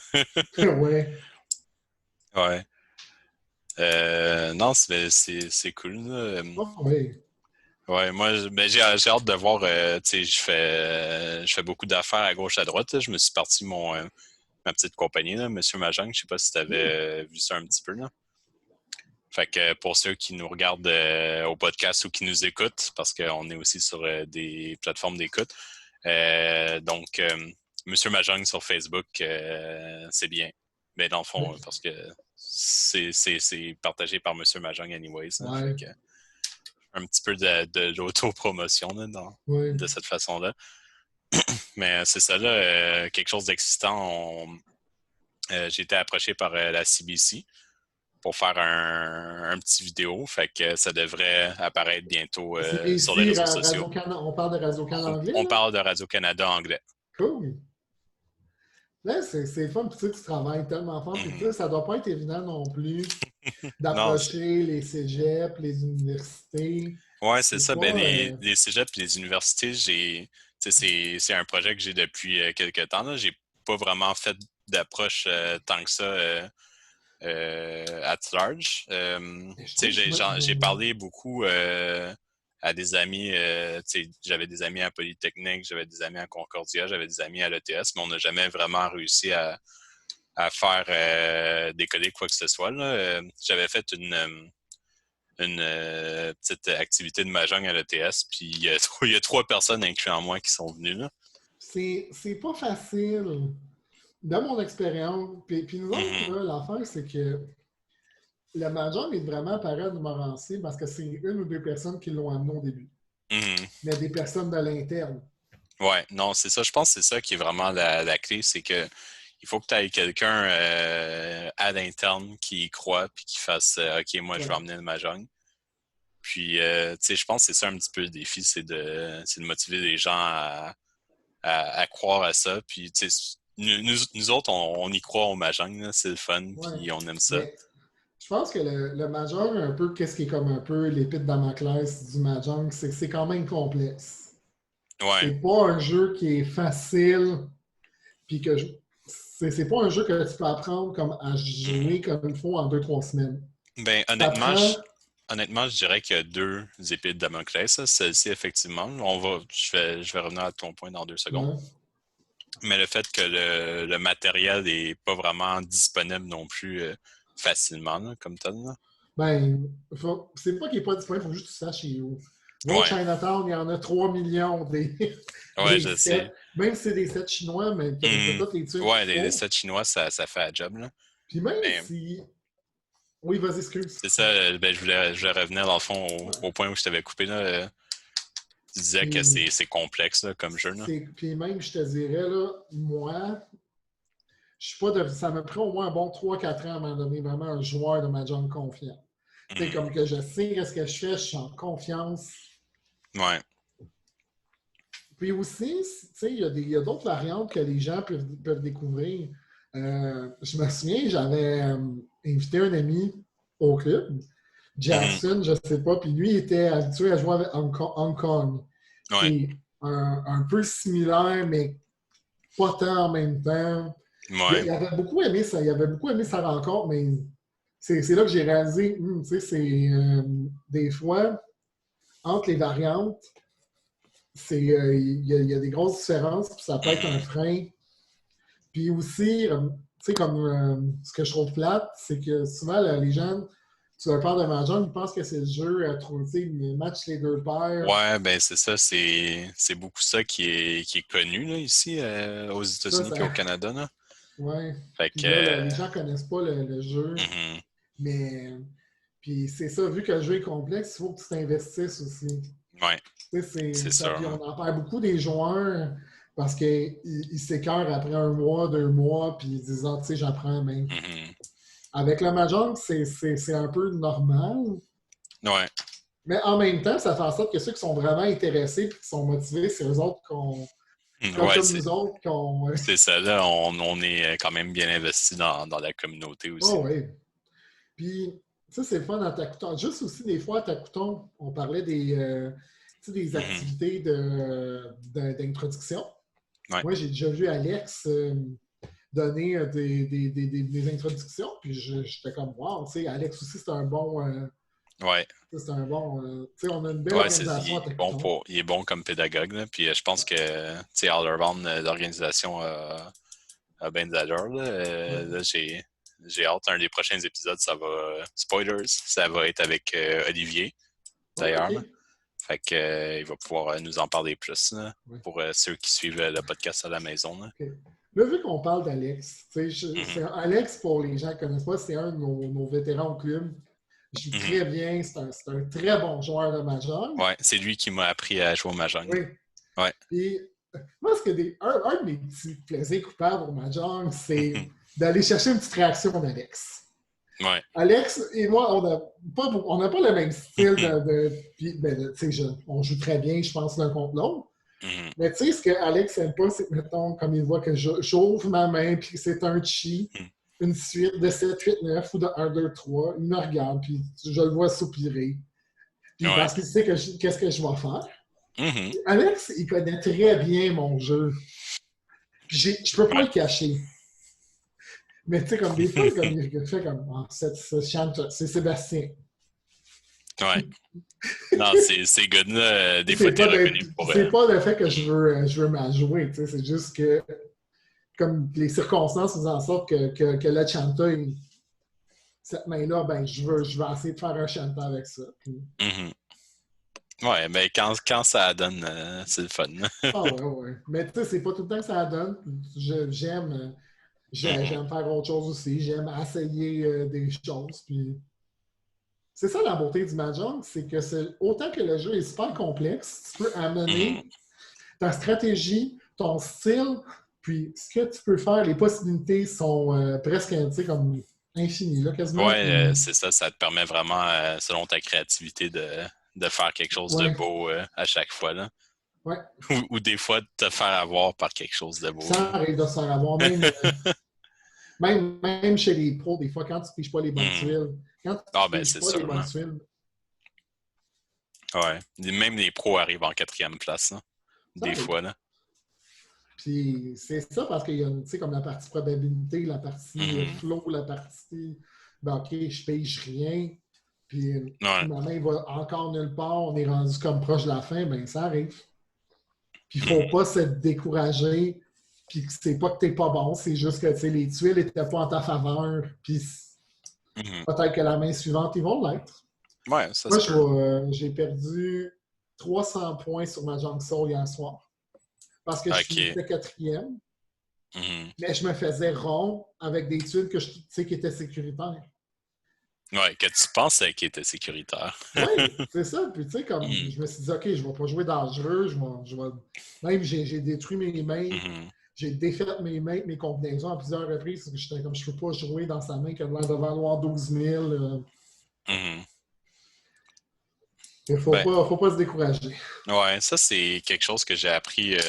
Ouais. Ouais. Non, c'est cool, là. Oh, oui. Ouais, moi, ben, j'ai hâte de voir. Tu sais, je fais beaucoup d'affaires à gauche, à droite, là. Je me suis parti ma petite compagnie, là, Monsieur Mahjong. Je sais pas si tu Hmm. avais vu ça un petit peu, là. Fait que pour ceux qui nous regardent au podcast ou qui nous écoutent, parce qu'on est aussi sur des plateformes d'écoute, donc Monsieur Mahjong sur Facebook, c'est bien. Mais dans le fond, Oui. parce que c'est partagé par Monsieur Mahjong anyways, hein. Fait Ouais. que un petit peu de l'auto-promotion là, Ouais. de cette façon-là. Mais c'est ça, là, quelque chose d'excitant. J'ai été approché par la CBC pour faire un petit vidéo. Fait que ça devrait apparaître bientôt sur les CBC, réseaux sociaux. Radio-Canada, on parle de Radio-Canada anglais, On là? parle de Radio-Canada anglais. Cool. Là, c'est le fun, puis tu travailles tellement fort, puis tu sais, Mhm. ça doit pas être évident non plus Non, d'approcher les cégeps, les universités. ouais, c'est C'est ça. Ben, pas. les cégeps et les universités, c'est un projet que j'ai depuis quelques temps. Là. J'ai pas vraiment fait d'approche tant que ça at large. Je trouve que J'ai parlé beaucoup à des amis. J'avais des amis à Polytechnique, j'avais des amis à Concordia, j'avais des amis à l'ETS, mais on n'a jamais vraiment réussi à faire décoller quoi que ce soit. Là. J'avais fait une petite activité de mahjong à l'ETS, puis il y a 3 personnes, incluant moi, qui sont venues, là. C'est pas facile. Dans mon expérience, puis nous autres, Mhm. là, l'affaire, c'est que le mahjong est vraiment apparu à Montmorency parce que c'est une ou deux personnes qui l'ont amené au début. Mhm. Mais des personnes de l'interne. Ouais, non, c'est ça. Je pense que c'est ça qui est vraiment la clé, c'est que il faut que tu aies quelqu'un à l'interne qui y croit puis qui fasse OK, moi je vais Ouais. emmener le mahjong. Puis tu sais, je pense que c'est ça un petit peu le défi, c'est de motiver les gens à croire à ça. Puis tu sais, nous autres, on y croit au mahjong, là, c'est le fun, Ouais. puis on aime ça. Mais je pense que le mahjong, un peu, qu'est-ce qui est comme un peu l'épée de Damoclès du mahjong, c'est que c'est quand même complexe. Ouais. C'est pas un jeu qui est facile, puis que c'est pas un jeu que tu peux apprendre comme à Mhm. jouer comme il faut en 2, 3 semaines. Ben, Ça prend. honnêtement, je dirais qu'il y a 2 épées de Damoclès. Celle-ci, effectivement. Je vais revenir à ton point dans 2 secondes. Ouais. Mais le fait que le matériel n'est pas vraiment disponible non plus facilement, là, comme tel. Là. Ben, c'est pas qu'il n'est pas disponible, il faut juste que tu saches chez où. Va au Ouais, Chinatown, il y en a 3 millions ouais, des je sets. sais. Même si c'est des sets chinois, mais tu as Mhm. tous les trucs Ouais, qu'il les faut. sets chinois, ça fait la job. Là. Puis même Mais si. Oui, vas-y, excuse. c'est ça, ben, je voulais revenir dans le fond au point où je t'avais coupé. Là, tu disais que Puis, c'est complexe là, comme jeu. Là. puis même, je te dirais, là, moi, je suis pas de. Ça me prend au moins un bon 3, 4 ans avant de devenir vraiment un joueur de Mahjong confiant. Tu sais, Mhm. comme que je sais ce que je fais, je suis en confiance. Ouais. Puis aussi, tu sais, il y a d'autres variantes que les gens peuvent découvrir. Je me souviens, j'avais invité un ami au club, Mhm. Jackson, je sais pas, puis lui il était habitué à jouer avec Hong Kong, Ouais. qui est un peu similaire, mais pas tant en même temps. Ouais. Il avait beaucoup aimé ça, il avait beaucoup aimé sa rencontre, mais c'est là que j'ai réalisé, tu sais, c'est des fois, entre les variantes, il y a des grosses différences, puis ça peut être un Mhm. frein. Puis aussi, tu sais, comme ce que je trouve plate, c'est que souvent, là, les gens, tu leur parles de Mahjong, ils pensent que c'est le jeu à trouver, tu sais, ils matchent les deux paires. Ouais, ben c'est ça, c'est beaucoup ça qui est connu là, ici aux Ça, États-Unis puis ça, au Canada. Là. ouais. Fait Puis que là, les gens connaissent pas le jeu, mhm. mais puis c'est ça, vu que le jeu est complexe, il faut que tu t'investisses aussi. Ouais, Tu sais, c'est ça, sûr. puis Hein. on en perd beaucoup des joueurs parce qu'ils s'écœurent après 1 mois, 2 mois, puis ils disent, ah, tu sais, j'apprends, mais Mhm. avec le Mahjong, c'est un peu normal. Ouais. Mais en même temps, ça fait en sorte que ceux qui sont vraiment intéressés et qui sont motivés, c'est eux autres Ouais, comme nous autres, qu'on. c'est ça. Là, on est quand même bien investi dans la communauté aussi. Oh, oui. Puis, ça, c'est le fun à Takuton. Juste aussi, des fois, à Takuton, on parlait tu sais, des Mhm. activités d'introduction. Ouais. Moi, j'ai déjà vu Alex donner des introductions, puis j'étais comme, wow, tu sais, Alex aussi, c'est un bon. Ouais. C'est un bon. Tu sais, on a une belle Ouais, organisation à Takuton. il est bon comme pédagogue. Là. Puis je pense que tu sais, all around, l'organisation a bien d'allure. Là, Ouais. là j'ai hâte. Un des prochains épisodes, ça va. Spoilers, ça va être avec Olivier, Oh, d'ailleurs. OK. Là. Fait que, il va pouvoir nous en parler plus là, Ouais. pour ceux qui suivent le podcast à la maison. Là. OK. Là, vu qu'on parle d'Alex, Mhm. Alex, pour les gens qui ne connaissent pas, c'est un de nos vétérans au club. Il joue Mhm. très bien, c'est un très bon joueur de Mahjong. Ouais, c'est lui qui m'a appris à jouer au Mahjong. Oui. Ouais. Puis, moi, un de mes petits plaisirs coupables au Mahjong, c'est d'aller chercher une petite réaction d'Alex. Ouais. Alex et moi, on n'a pas le même style ben, on joue très bien, je pense, l'un contre l'autre. Mhm. Mais tu sais, ce que Alex n'aime pas, c'est que, mettons, comme il voit que j'ouvre ma main, puis c'est un chi, Mhm. une suite de 7, 8, 9 ou de 1, 2, 3, il me regarde, puis je le vois soupirer. Puis Ouais. parce qu'il sait qu'est-ce que je vais faire. Mhm. Alex, il connaît très bien mon jeu. Puis je peux pas Ouais. le cacher. Mais tu sais, comme des fois, comme il fait comme, ah, c'est Sébastien. Ouais. Non, ces gars-là, des fois, C'est t'es pas, reconnu pour. c'est pas le fait que Mhm. je veux mal jouer, tu sais, c'est juste que comme les circonstances faisaient en sorte que le Chanta, cette main-là, ben, je vais essayer de faire un shanta avec ça. Puis... Mhm. Ouais, mais quand ça donne, c'est le fun. Ah ouais, ouais. Mais tu sais, c'est pas tout le temps que ça donne. Mhm. J'aime faire autre chose aussi. J'aime essayer des choses. Puis c'est ça la beauté du Mahjong, c'est que autant que le jeu est super complexe, tu peux Mhm. amener ta stratégie, ton style, puis ce que tu peux faire, les possibilités sont presque comme infinies, là, quasiment. Ouais, Puis, c'est ça, ça te permet vraiment, selon ta créativité, de faire quelque chose de ouais, beau à chaque fois, là. ouais. Ou des fois de te faire avoir par quelque chose de beau, Ça là. arrive de se faire avoir, même chez les pros, des fois, quand tu ne piges pas les bonnes Mhm. tuiles, quand tu Ah ne ben piges c'est pas les sûr, bonnes là. tuiles, Ouais. Même les pros arrivent en quatrième place, là. ça Des arrive. fois, là. Puis c'est ça parce qu'il y a, tu sais, comme la partie probabilité, la partie Mhm. flow, la partie, ben, OK, je pige rien, puis Ouais. ma main va encore nulle part, on est rendu comme proche de la fin, ben ça arrive. Puis il ne faut Mhm. pas se décourager, puis c'est pas que t'es pas bon, c'est juste que, tu sais, les tuiles n'étaient pas en ta faveur, puis Mhm. peut-être que la main suivante, ils vont l'être. Ouais, ça Moi, se peut. j'ai perdu 300 points sur ma Junk Soul hier soir parce que je OK. finissais quatrième. Mhm. Mais je me faisais rond avec des tuiles que tu sais qui étaient sécuritaires. Ouais, que tu penses qu'il était sécuritaire. Oui, c'est ça. Puis tu sais, comme Mhm. je me suis dit, OK, je ne vais pas jouer dangereux. Même j'ai détruit mes mains. Mhm. J'ai défait mes combinaisons à plusieurs reprises parce que j'étais comme je ne peux pas jouer dans sa main qui a l'air de valoir 12 000. Mhm. Il ne Ben, faut pas se décourager. ouais, ça c'est quelque chose que j'ai appris. Tu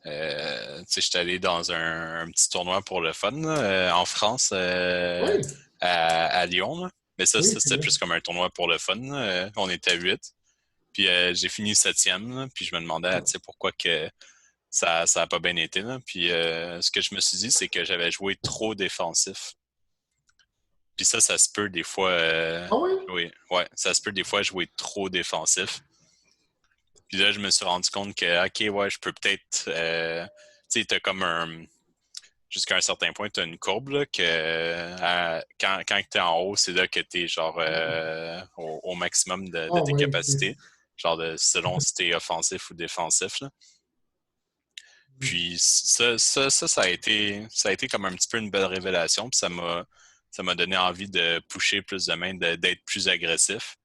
sais, j'étais allé dans un petit tournoi pour le fun là, en France, Oui, à Lyon, là. Mais oui, ça c'est c'était vrai. plus comme un tournoi pour le fun, là. On était 8. Puis j'ai fini septième, là. Puis je me demandais, tu sais, pourquoi que ça a pas bien été, là. Puis ce que je me suis dit, c'est que j'avais joué trop défensif. Puis ça se peut des fois. Ah oui? Oui, ouais, ça se peut des fois jouer trop défensif. Puis là, je me suis rendu compte que, OK, ouais, je peux peut-être. Tu sais, t'as comme un. Jusqu'à un certain point, t'as une courbe, là, que quand t'es en haut, c'est là que t'es genre au maximum de Ah tes oui. capacités. Genre selon si t'es offensif ou défensif, là. Puis ça a été comme un petit peu une belle révélation. Puis ça m'a donné envie de pusher plus de main, d'être plus agressif.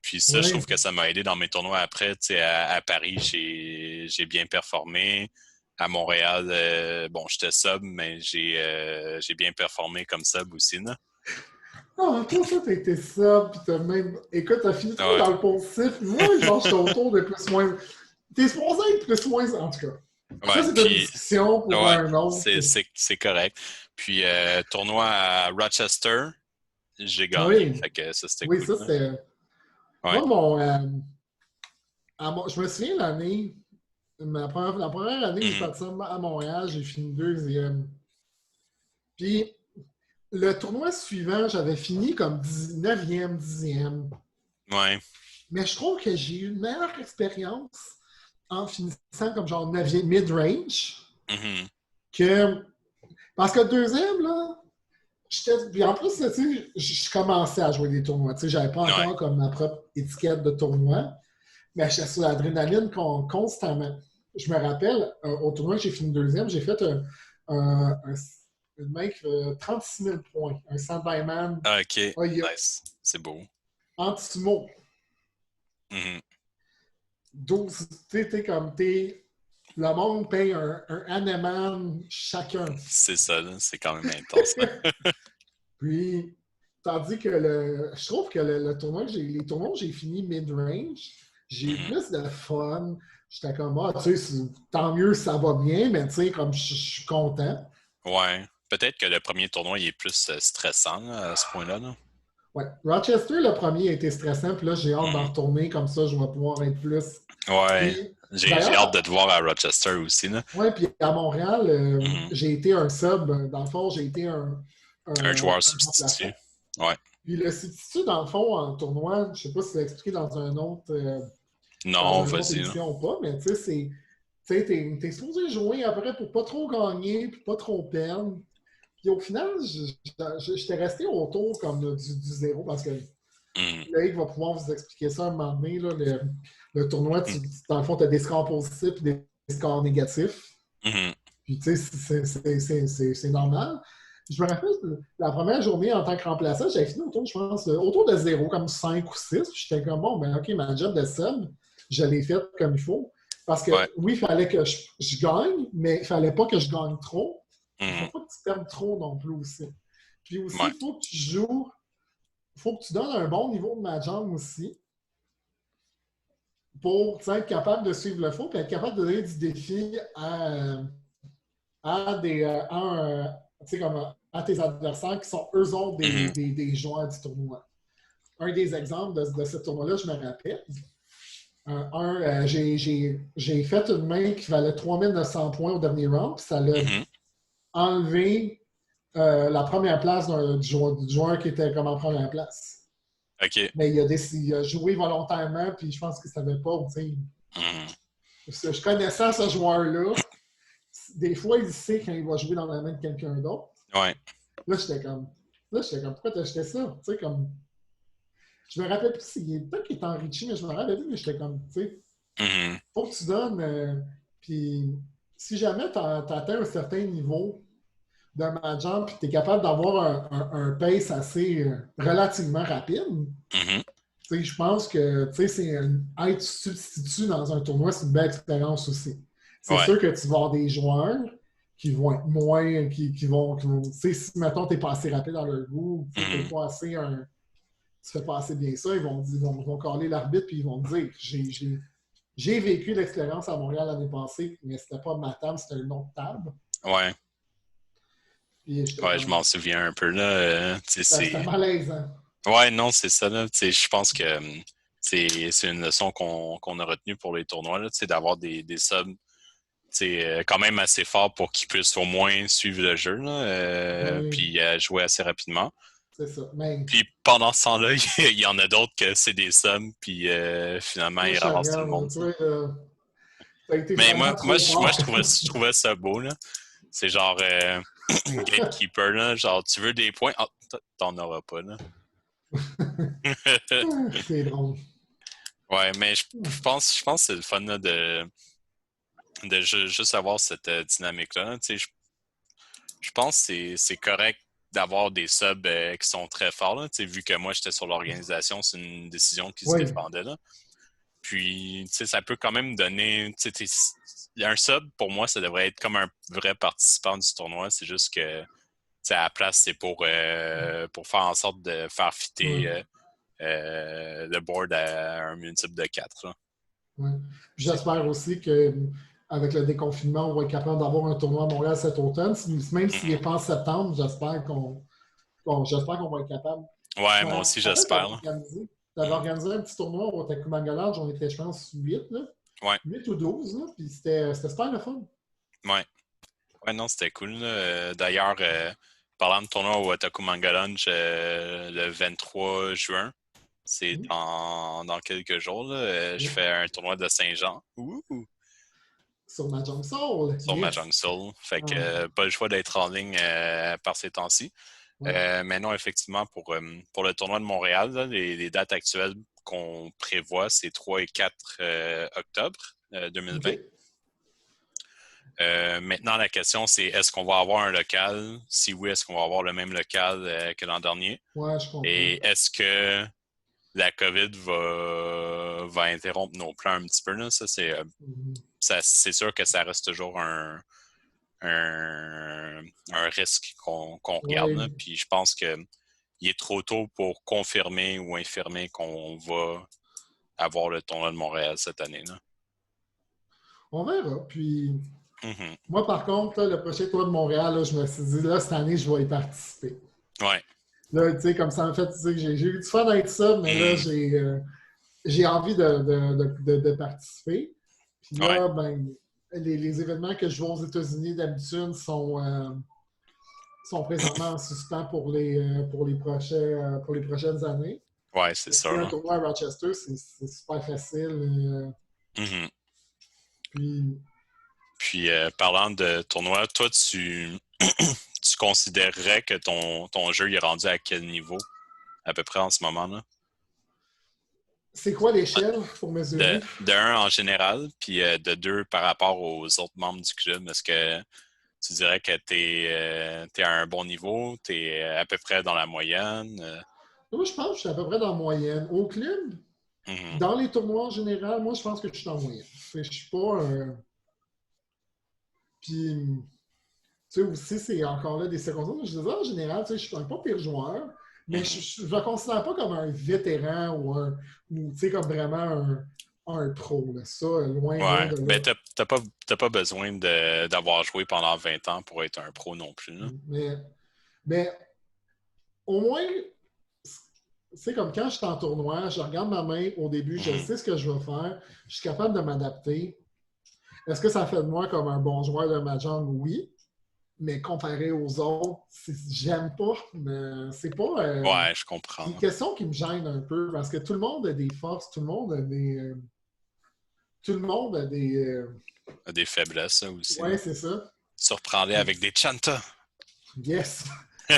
Puis ça, je Oui. trouve que ça m'a aidé dans mes tournois après. Tu sais, à Paris, j'ai bien performé. À Montréal, bon, j'étais sub, mais j'ai bien performé comme sub aussi, là. Ah, toi, ça, t'as été ça, puis t'as même. Écoute, t'as fini trop Ouais, dans le positif. Moi, genre, j'étais autour de plus ou moins. T'es supposé être plus ou moins, en tout cas. Ça, ouais, c'est une puis discussion pour ouais, un autre. c'est correct. Puis tournoi à Rochester, j'ai gagné. Oui, Fait que ça, c'était oui, cool, ça, là. c'était. Ouais. Moi, je me souviens l'année, la première année que j'ai Mhm. parti à Montréal, j'ai fini deuxième. Puis, le tournoi suivant, j'avais fini comme 9e, 10e. Ouais. Mais je trouve que j'ai eu une meilleure expérience en finissant comme genre 9e mid-range Mhm. que. Parce que deuxième, là, puis en plus, tu sais, je commençais à jouer des tournois. Tu sais, j'avais pas Ouais. encore comme ma propre étiquette de tournoi, mais j'étais sur l'adrénaline constamment. Je me rappelle, au tournoi, j'ai fini deuxième, j'ai fait un, une main qui fait 36 000 points, un Sandman Ah, OK. Oya, Nice. C'est beau. anti-sumo. Mhm. 12, t'es comme t'es. Le monde paye un Haneman chacun. C'est ça, là. C'est quand même intense, là. Puis, tandis que je trouve que les tournois que j'ai fini mid-range, j'ai eu Mhm. plus de fun. J'étais comme, ah, tu sais, tant mieux, ça va bien, mais tu sais, comme je suis content. Ouais. Peut-être que le premier tournoi, il est plus stressant, là, à ce point-là, là. Ouais. Rochester, le premier, a été stressant, puis là, j'ai hâte d'en Mhm. retourner, comme ça, je vais pouvoir être plus. Ouais. Puis, J'ai hâte de d'ailleurs, te voir à Rochester aussi, là. ouais, puis à Montréal, Mhm. j'ai été un sub. Dans le fond, j'ai été Un joueur un remplaçant. substitut. Ouais. Puis le substitut, dans le fond, en tournoi, je ne sais pas si c'est expliqué dans Non, une autre vas-y, là. émission ou pas, mais tu sais, t'es supposé jouer après pour pas trop gagner, puis pas trop perdre. Puis au final, j'étais resté autour comme du zéro parce que Mhm. Loïc va pouvoir vous expliquer ça un moment donné. Là, le tournoi, dans le fond, tu as des scores positifs et des scores négatifs. Mhm. Puis, tu sais, c'est normal. Je me rappelle, la première journée en tant que remplaçant, j'avais fini autour, je pense, autour de zéro, comme 5 ou 6. J'étais comme, bon, ben, OK, ma job de sub, je l'ai faite comme il faut. Parce que, Ouais. oui, il fallait que je gagne, mais il ne fallait pas que je gagne trop. Il ne faut Mhm. pas que tu perdes trop non plus aussi. Puis aussi, Ouais. il faut que tu joues, il faut que tu donnes un bon niveau de Mahjong aussi pour être capable de suivre le faux et être capable de donner du défi à tes adversaires qui sont eux autres Mhm. des joueurs du tournoi. Un des exemples de ce tournoi-là, je me rappelle. J'ai fait une main qui valait 3900 points au dernier round, puis ça l'a Mhm. enlevé la première place du joueur qui était comme en première place. OK. Mais il a joué volontairement, puis je pense qu'il ne savait pas. Mhm. Je connaissais ce joueur-là. Des fois, il sait quand il va jouer dans la main de quelqu'un d'autre. Ouais. Là, j'étais comme, pourquoi t'as acheté ça? Tu sais, comme, je me rappelle plus peut-être qu'il est enrichi, mais je me rappelle plus, mais j'étais comme, tu sais, Mhm. faut que tu donnes, puis si jamais tu atteint un certain niveau de mahjong, puis tu es capable d'avoir un pace assez relativement rapide, Mhm. tu sais, je pense que, tu sais, être substitut dans un tournoi, c'est une belle expérience aussi. C'est Ouais. sûr que tu vas avoir des joueurs qui vont être moins, tu sais, si, mettons, t'es pas assez rapide dans leur goût, tu sais, t'es Mhm. pas assez tu fais pas assez bien ça, ils vont caler l'arbitre puis ils vont te dire j'ai vécu l'expérience à Montréal l'année passée, mais c'était pas ma table, c'était une autre table. Ouais. Puis j'étais Ouais, je m'en comme. souviens un peu, là. C'était malaisant. Ouais, non, c'est ça, là. Tu sais, je pense que c'est une leçon qu'on a retenue pour les tournois, là, tu sais, d'avoir des subs, tu sais, quand même assez forts pour qu'ils puissent au moins suivre le jeu, là, Oui, puis jouer assez rapidement. c'est ça. Mais Puis pendant ce temps-là, il y en a d'autres que c'est des subs, puis finalement, toi, ils ramassent tout le Chagrin, monde, ça. toi, t'as été Mais vraiment trop je fort. trouvais ça beau, là. C'est genre gatekeeper, là. Genre, tu veux des points? Ah, t'en auras pas, là. C'est drôle. Ouais, mais je pense que c'est le fun, là, de juste avoir cette dynamique-là, là. Tu sais, je pense que c'est correct d'avoir des subs qui sont très forts, là. Tu sais, vu que moi, j'étais sur l'organisation, c'est une décision qui se Oui. défendait, là. Puis, tu sais, ça peut quand même donner. Tu sais, un sub, pour moi, ça devrait être comme un vrai participant du tournoi. C'est juste que, tu sais, à la place, c'est pour faire en sorte de faire Ouais, fitter le board à un multiple de 4. Là. ouais. C'est J'espère cool. aussi qu'avec le déconfinement, on va être capable d'avoir un tournoi à Montréal cet automne. Même s'il n'est Mhm. pas en septembre, j'espère qu'on va être capable. Je Ouais, me moi aussi, rappelle, j'espère. Là. tu avais Mhm. organisé un petit tournoi au Takumangalage, on était, je pense, 8 là. Ouais, 8 ou 12 là, puis c'était super le fun. ouais. Ouais, non, c'était cool. Là. D'ailleurs, parlant de tournoi au Otaku Manga Lounge, le 23 juin, c'est Mm. dans quelques jours. Là, je Yeah. fais un tournoi de Saint-Jean. Ouh! Sur Mahjong Soul, Sur yes. Mahjong Soul. Fait que Ah, pas le choix d'être en ligne par ces temps-ci. ouais. Mais non, effectivement, pour le tournoi de Montréal, là, les dates actuelles qu'on prévoit, c'est 3 et 4 octobre OK. 2020. Maintenant, la question, c'est est-ce qu'on va avoir un local? Si oui, est-ce qu'on va avoir le même local que l'an dernier? Ouais, je comprends. Et est-ce que la COVID va interrompre nos plans un petit peu? Là? Mhm. C'est sûr que ça reste toujours un risque qu'on regarde. Là. Ouais. Puis je pense que il est trop tôt pour confirmer ou infirmer qu'on va avoir le tournoi de Montréal cette année. Là. On verra. Puis, Mhm. moi, par contre, là, le prochain tour de Montréal, là, je me suis dit, là, cette année, je vais y participer. Ouais. Là, tu sais, comme ça, en fait, tu sais, que j'ai eu du fun avec ça, mais là, Mhm. j'ai envie de participer. Puis Ouais. là, ben, les événements que je vois aux États-Unis d'habitude sont présentement en suspens pour les prochaines années. Ouais, c'est Fait que, ça. un Là. tournoi à Rochester, c'est super facile. Mhm. Puis, Puis parlant de tournoi, toi, tu considérerais que ton jeu il est rendu à quel niveau, à peu près en ce moment-là? C'est quoi l'échelle pour mesurer? De un en général, puis de deux par rapport aux autres membres du club. Est-ce que tu dirais que t'es à un bon niveau, t'es à peu près dans la moyenne? Moi, je pense que je suis à peu près dans la moyenne. Au club, Mhm. dans les tournois en général, moi, je pense que je suis en moyenne. Je suis pas un. Puis, tu sais, aussi, c'est encore là des circonstances. Je disais, en général, tu sais, je suis un pas pire joueur, mais Mhm. je ne me considère pas comme un vétéran ou tu sais, comme vraiment un pro. Là. Ça, loin Ouais, de ben là. t'as pas besoin d'avoir joué pendant 20 ans pour être un pro non plus, là. Mais au moins, c'est comme quand je suis en tournoi, je regarde ma main au début, je Mhm. sais ce que je veux faire, je suis capable de m'adapter. Est-ce que ça fait de moi comme un bon joueur de Mahjong? Oui. Mais comparé aux autres, j'aime pas. Mais c'est pas Ouais, je une comprends. question qui me gêne un peu parce que tout le monde a des forces, tout le monde a des. Tout le monde a des. Des faiblesses, ça aussi. Ouais, c'est ça. Surprends-les avec des chantas. Yes.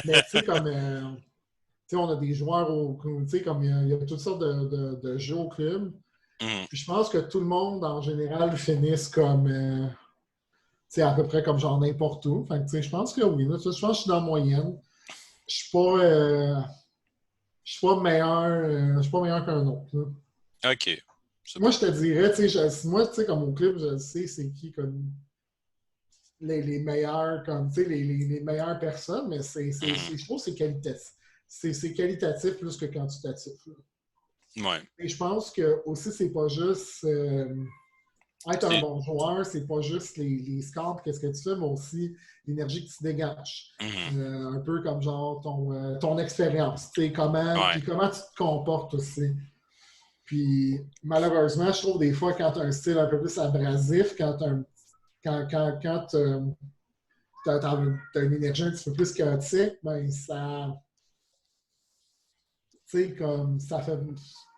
Mais tu sais, comme. Tu sais, on a des joueurs tu sais, comme il y a toutes sortes de jeux au club. Mhm. Puis je pense que tout le monde, en général, finissent comme. Tu sais, à peu près comme genre n'importe où. Fait que, tu sais, je pense que oui. Là, je pense que je suis dans la moyenne. Je suis pas. Je suis pas meilleur qu'un autre. Là. OK, c'est Moi, bon. je te dirais, tu sais, moi, tu sais, comme au club, je sais c'est qui comme les meilleurs, comme, tu sais, les meilleures personnes, mais Mhm. je trouve que c'est qualitatif. C'est qualitatif plus que quantitatif. Là. Ouais. Et je pense que aussi, c'est pas juste être un C'est... bon joueur, c'est pas juste les scores, qu'est-ce que tu fais, mais aussi l'énergie que tu dégages. Mhm. Un peu comme genre ton expérience, tu sais, Ouais. puis comment tu te comportes aussi. Puis malheureusement, je trouve des fois quand tu as un style un peu plus abrasif, quand tu as une énergie un petit peu plus chaotique, ben ça, tu sais, comme ça fait.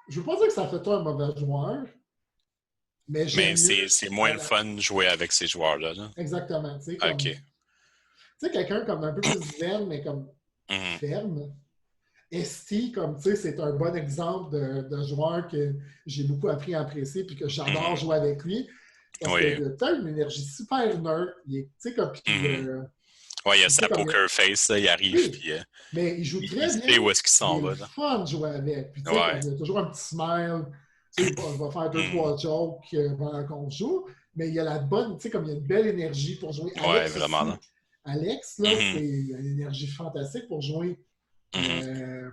Je veux pas dire que ça fait toi un mauvais joueur, mais Mais j'aime mieux c'est moins le fun de jouer avec ces joueurs-là, là. exactement, tu sais, comme. OK. Tu sais, quelqu'un comme un peu plus zen, mais comme Mhm. ferme. Esti, comme tu sais, c'est un bon exemple de joueur que j'ai beaucoup appris à apprécier puis que j'adore Mhm. jouer avec lui. Parce qu'il Oui. a une énergie super neutre. Il est, tu sais, comme, puis, Mhm. Ouais, il y a tu sais, sa comme, poker face, là, il arrive, oui, puis mais il joue il très sait bien. où est-ce qu'il Il s'en est le va, là. fun de jouer avec. Puis, tu sais, comme, Ouais. il a toujours un petit smile. Tu sais, il va faire deux, Mhm. trois jokes pendant qu'on joue. Mais il a la bonne, tu sais, comme il y a une belle énergie pour jouer. Ouais, Alex vraiment, là. aussi. Alex, là, Mhm. c'est une énergie fantastique pour jouer. Mhm. Euh,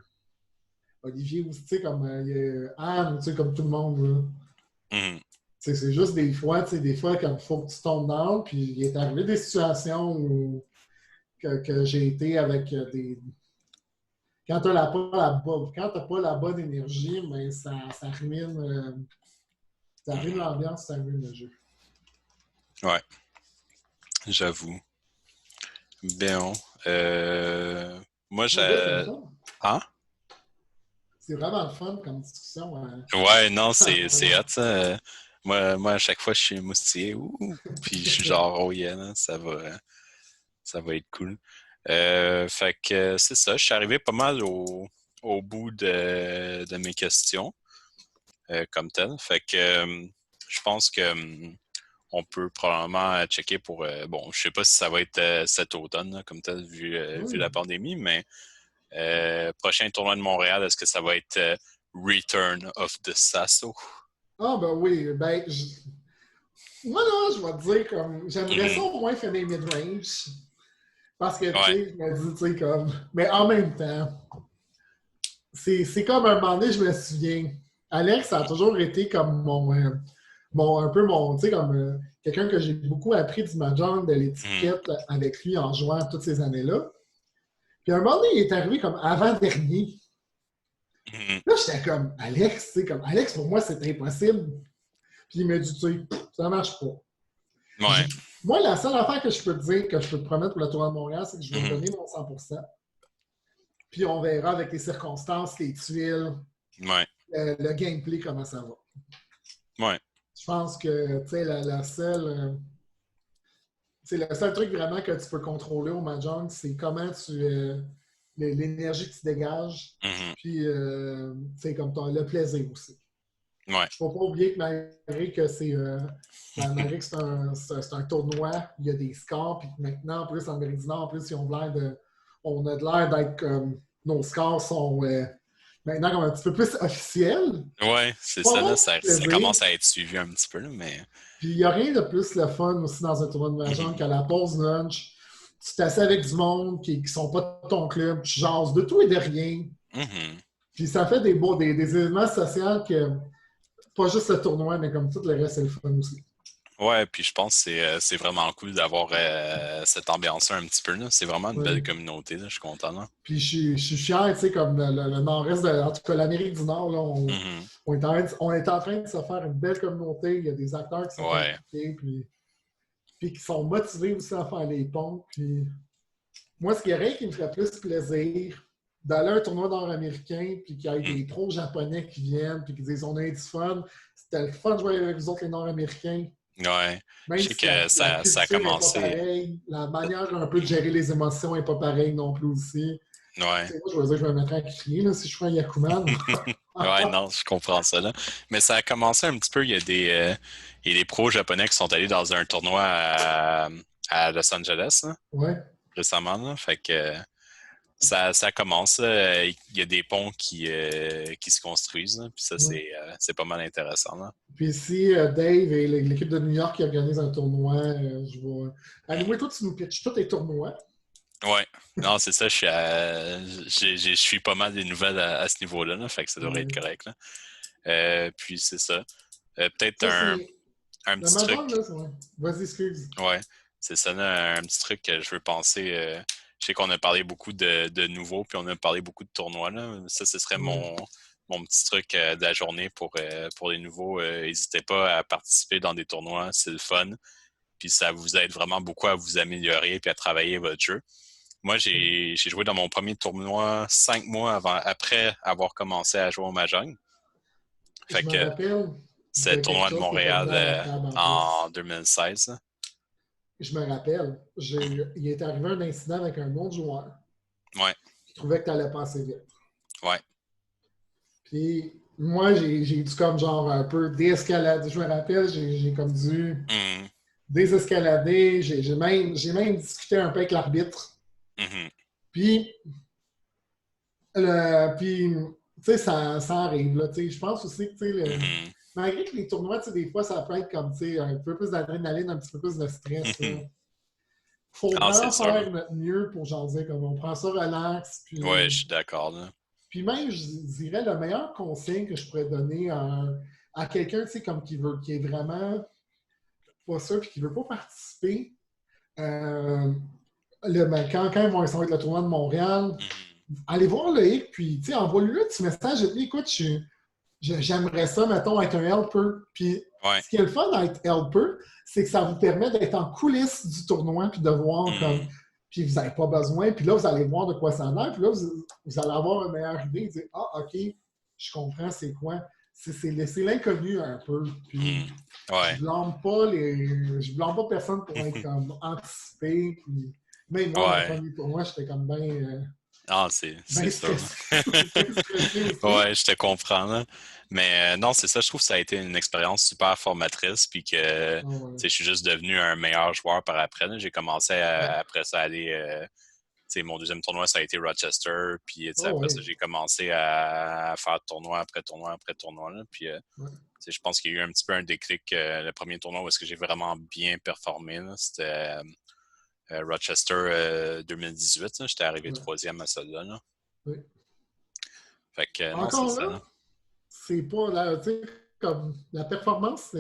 Olivier aussi, tu sais, comme Anne, tu sais, comme tout le monde. Là. Mhm. C'est juste des fois, tu sais, des fois, quand il faut que tu tombes down, puis il est arrivé des situations où que j'ai été avec des. Quand tu n'as pas la bonne énergie, mais ça ruine Mhm. l'ambiance, ça ruine le jeu. Ouais, j'avoue. Bien. Moi, Mon gars, c'est le j'ai... fun. Hein? C'est vraiment le fun comme discussion. Hein. Ouais, non, c'est hot, ça. Moi, à chaque fois, je suis moustillé. Ouh, puis je suis genre, oh yeah, là, ça va être cool. Fait que c'est ça. Je suis arrivé pas mal au bout de mes questions, comme tel. Fait que je pense que on peut probablement checker pour... bon, je sais pas si ça va être cet automne, là, comme tel, vu Oui. la pandémie, mais prochain tournoi de Montréal, est-ce que ça va être Return of the Sasso? Ah, ben oui. Moi, là, je vais te dire, comme, j'aimerais ça Mhm. au moins finir mid-range. Parce que, tu Ouais. sais, je me dis, tu sais, comme. Mais en même temps, c'est comme un moment donné, je me souviens. Alex a toujours été comme un peu mon, tu sais, comme quelqu'un que j'ai beaucoup appris du mahjong, de Mhm. l'étiquette avec lui en jouant toutes ces années-là. Puis un moment donné, il est arrivé comme avant-dernier. Mhm. Là, j'étais comme, Alex, tu sais, comme, Alex, pour moi, c'est impossible. Puis il m'a dit, tu sais, ça marche pas. Ouais. Moi, la seule affaire que je peux te dire, que je peux te promettre pour le tournoi de Montréal, c'est que je vais te Mhm. donner mon 100%. Puis on verra avec les circonstances, les tuiles, Ouais. le gameplay, comment ça va. Ouais. Je pense que, tu sais, la seule. c'est le seul truc vraiment que tu peux contrôler au Mahjong, c'est comment l'énergie que tu dégages, Mhm. puis c'est comme le plaisir aussi. Ouais. Il ne faut pas oublier que malgré que malgré que c'est un tournoi, il y a des scores, puis maintenant, en plus, en Amérique du Nord, en plus, on a de l'air d'être comme nos scores sont maintenant comme un petit peu plus officiels. Ouais, c'est Pas ça, là. mal Ça plaisir. commence à être suivi un petit peu, là, mais. Puis il n'y a rien de plus le fun aussi dans un tournoi de Mahjong Mhm. qu'à la pause lunch, tu t'assieds avec du monde qui ne sont pas de ton club, tu jases de tout et de rien. Mhm. Puis ça fait des événements sociaux que pas juste le tournoi, mais comme tout le reste, c'est le fun aussi. Ouais, puis je pense que c'est vraiment cool d'avoir cette ambiance-là un petit peu, là. C'est vraiment une belle Ouais. communauté, là. Je suis content, là. Puis je suis fier, tu sais, comme le nord-est, en tout cas l'Amérique du Nord, là, Mhm. on est en train de se faire une belle communauté. Il y a des acteurs qui sont Ouais. impliqués, puis qui sont motivés aussi à faire les ponts. Puis moi, ce qui est rien qui me ferait plus plaisir, d'aller à un tournoi nord-américain, puis qu'il y ait Mhm. des pros japonais qui viennent, puis qui disent on a eu du fun. C'était le fun de jouer avec vous autres, les nord-américains. Ouais. Je Même sais si que la ça a culture n'est pas commencé. pareille, la manière un peu de gérer les émotions n'est pas pareille non plus aussi. Ouais. Tu sais, moi, je veux dire, je me mettrais à crier là, si je fais un Yakuman. Ouais, non, je comprends ça, là. Mais ça a commencé un petit peu. Il y a des pros japonais qui sont allés dans un tournoi à Los Angeles, là, Ouais. récemment, là. Fait que ça commence, là. Il y a des ponts qui se construisent, là. Puis ça, Ouais. c'est pas mal intéressant, là. Puis si Dave et l'équipe de New York qui organise un tournoi, je vais. Anyway, toi, tu nous pitches tous tes tournois. Ouais. Non, c'est ça, je suis pas mal des nouvelles à ce niveau-là, là. Fait que ça devrait être Ouais. correct, là. Puis c'est ça. Peut-être Ça, c'est. un Le petit truc. Mahjong, là, c'est ouais. Vas-y, excuse. Ouais, c'est ça, là, un petit truc que je veux penser. Je sais qu'on a parlé beaucoup de nouveaux, puis on a parlé beaucoup de tournois, là. Ça, ce serait Ouais. mon petit truc de la journée pour les nouveaux. N'hésitez pas à participer dans des tournois, c'est le fun. Puis ça vous aide vraiment beaucoup à vous améliorer puis à travailler votre jeu. Moi, j'ai joué dans mon premier tournoi 5 mois après avoir commencé à jouer au Mahjong. Fait Je me que rappelle c'est de le quelque tournoi de chose qui est arrivé Montréal à la table en en plus. 2016. Là. Je me rappelle, il est arrivé un incident avec un autre joueur Ouais, qui trouvait que tu allais pas assez vite. ouais. Puis moi, j'ai dû comme genre un peu désescalader. Je me rappelle, j'ai comme dû Mhm, désescalader. J'ai même discuté un peu avec l'arbitre. mhm, Puis, tu sais, ça arrive. Là, je pense aussi que, mhm. malgré que les tournois, des fois, ça peut être comme, un peu plus d'adrénaline, un petit peu plus de stress. Là. Faut Ah, c'est vraiment sûr. faire notre mieux pour genre dire comme on prend ça relax. Ouais, je suis d'accord, là. Puis même, je dirais, le meilleur conseil que je pourrais donner à quelqu'un, comme qui est vraiment pas sûr puis qui veut pas participer, euh, quand ils vont être le tournoi de Montréal, Mhm. allez voir le hic, puis envoie-lui un petit message et dis écoute, j'aimerais ça, mettons, être un helper. Puis Ouais. ce qui est le fun d'être helper, c'est que ça vous permet d'être en coulisses du tournoi puis de voir comme. Mhm. Puis vous n'avez pas besoin, puis là, vous allez voir de quoi ça a l'air, puis là, vous allez avoir une meilleure idée, dire ah, OK, je comprends c'est quoi. C'est laisser l'inconnu un peu. Puis Mhm. Ouais. je blâme pas personne pour être comme anticipé. Puis même moi, mon Ouais. premier tournoi, j'étais comme Ah, c'est bien sûr. stressé. Bien stressé aussi. Ouais, je te comprends, là. Mais non, c'est ça, je trouve que ça a été une expérience super formatrice, puis que, tu Ah ouais. sais, je suis juste devenu un meilleur joueur par après, là. J'ai commencé Ouais. après ça, à aller, tu sais, mon deuxième tournoi, ça a été Rochester, puis, tu sais, Oh, après ça, ouais. j'ai commencé à faire tournoi après tournoi après tournoi, là. Puis, Ouais. tu sais, je pense qu'il y a eu un petit peu un déclic, le premier tournoi où est-ce que j'ai vraiment bien performé, là. C'était Rochester 2018, là. J'étais arrivé Ouais. troisième à celle-là, là. Ouais. Fait que, non, c'est Encore ça, là, là. c'est pas la, tu sais, comme la performance,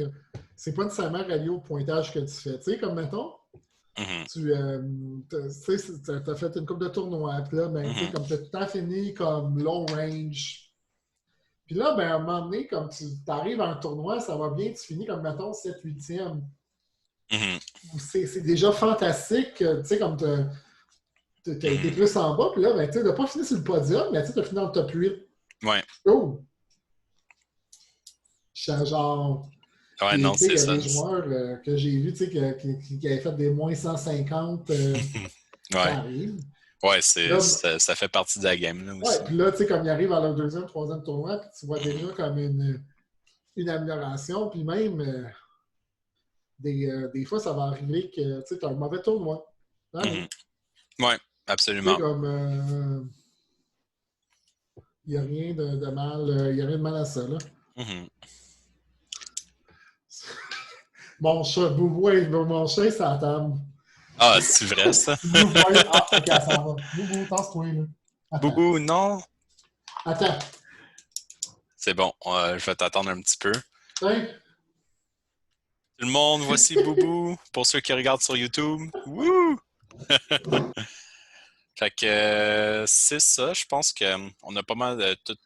c'est pas nécessairement relié au pointage que tu fais. Tu sais, comme mettons, Mhm, tu sais, t'as fait une coupe de tournois, puis là, ben, tu sais, mhm, comme t'as tout le temps fini comme low range. Puis là, ben, à un moment donné, comme tu arrives à un tournoi, ça va bien, tu finis comme, mettons, 7-8e. mhm, C'est déjà fantastique, tu sais, comme t'as été mhm. plus en bas, puis là, ben, tu sais, t'as pas fini sur le podium, mais tu sais, t'as fini dans le top 8. Ouais. Oh! J'étais genre. Ouais, Puis, non, tu sais, il c'est y a ça. des joueurs que j'ai vus, tu sais, qui avaient fait des moins 150, ça Ouais. arrive. Ouais, Là, ça fait partie de la game, là, ouais, aussi. puis là, tu sais, comme ils arrivent à leur deuxième, troisième tournoi, puis tu vois déjà comme une amélioration, puis même des fois, ça va arriver que tu as un mauvais tournoi. Ça arrive. Mhm. Ouais, Tu sais, absolument. comme il n'y a rien de mal, il n'y a rien de mal à ça. Là. Mhm. Mon chat, Boubou, mon chat, c'est à la table. Ah, c'est vrai, ça? Si vous voyez. Ah, ok, elle s'en va. Boubou, tasse-toi, là. Attends. Boubou, non? Attends. C'est bon, je vais t'attendre un petit peu. Tiens. Tout le monde, voici Boubou, pour ceux qui regardent sur YouTube. Wouh! Fait que c'est ça, je pense qu'on a pas mal tout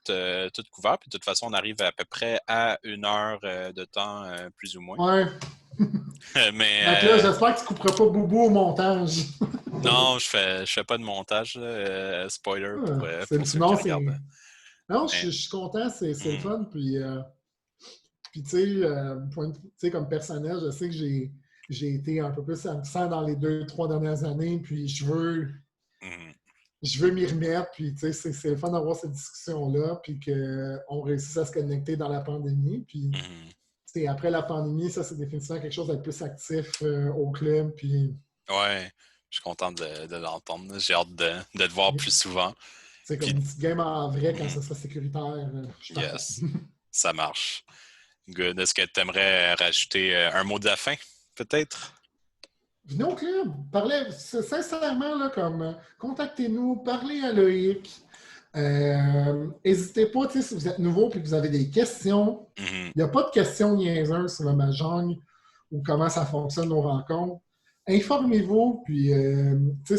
couvert. Puis de toute façon, on arrive à peu près à 1 heure de temps, plus ou moins. Ouais. Mais Donc là, j'espère que tu ne couperas pas Boubou au montage. non, je fais pas de montage, là, spoiler pour ceux qui Non, c'est. regardent. Non, Mais, je suis content, c'est le mhm, fun. Puis tu sais, comme personnel, je sais que j'ai été un peu plus absent dans les 2, 3 dernières années, puis mhm, je veux m'y remettre, puis tu sais, c'est le fun d'avoir cette discussion-là, puis qu'on réussisse à se connecter dans la pandémie. Puis mhm. après la pandémie, ça, c'est définitivement quelque chose d'être plus actif au club, puis Ouais, je suis content de l'entendre. J'ai hâte de te voir plus souvent. c'est comme Puis, une petite game en vrai quand mhm, ça sera sécuritaire. Je suis partant. yes, ça marche. Good. Est-ce que tu aimerais rajouter un mot de la fin, peut-être? Venez au club, parlez sincèrement, là, comme contactez-nous, parlez à Loïc. N'hésitez pas, si vous êtes nouveau et que vous avez des questions. Mhm, Il n'y a pas de questions niaiseuses sur le Mahjong ou comment ça fonctionne nos rencontres. Informez-vous, puis si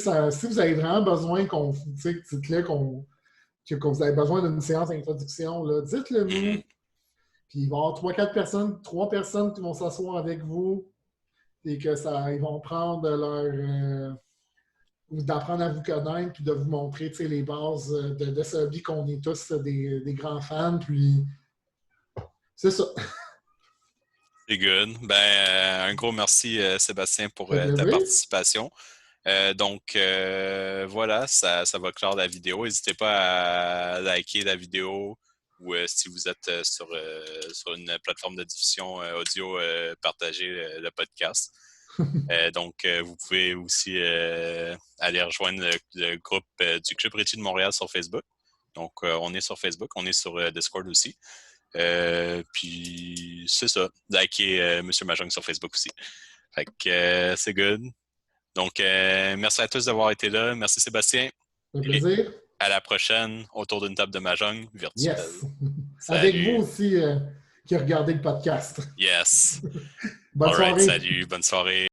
vous avez vraiment besoin dites-le que vous avez besoin d'une séance d'introduction, dites-le mhm. nous. Puis il va y avoir 3 personnes qui vont s'asseoir avec vous et ils vont prendre d'apprendre à vous connaître puis de vous montrer les bases de ce hobby qu'on est tous des grands fans. Puis c'est ça. C'est good. Ben, un gros merci, Sébastien, pour Ça fait ta plaisir. participation. Donc, voilà, ça va clore la vidéo. N'hésitez pas à liker la vidéo ou si vous êtes sur une plateforme de diffusion audio, partagez le podcast. Donc, vous pouvez aussi aller rejoindre le groupe du Club Réti de Montréal sur Facebook. Donc, on est sur Facebook, on est sur Discord aussi. Puis, c'est ça. Likez Monsieur Mahjong sur Facebook aussi. Fait que c'est good. Donc, merci à tous d'avoir été là. Merci Sébastien. Ça fait Et plaisir. à la prochaine autour d'une table de Mahjong virtuelle. Yes. Avec vous Salut. aussi qui regardez le podcast. Yes. Bonne All right. soirée. Salut. Bonne soirée.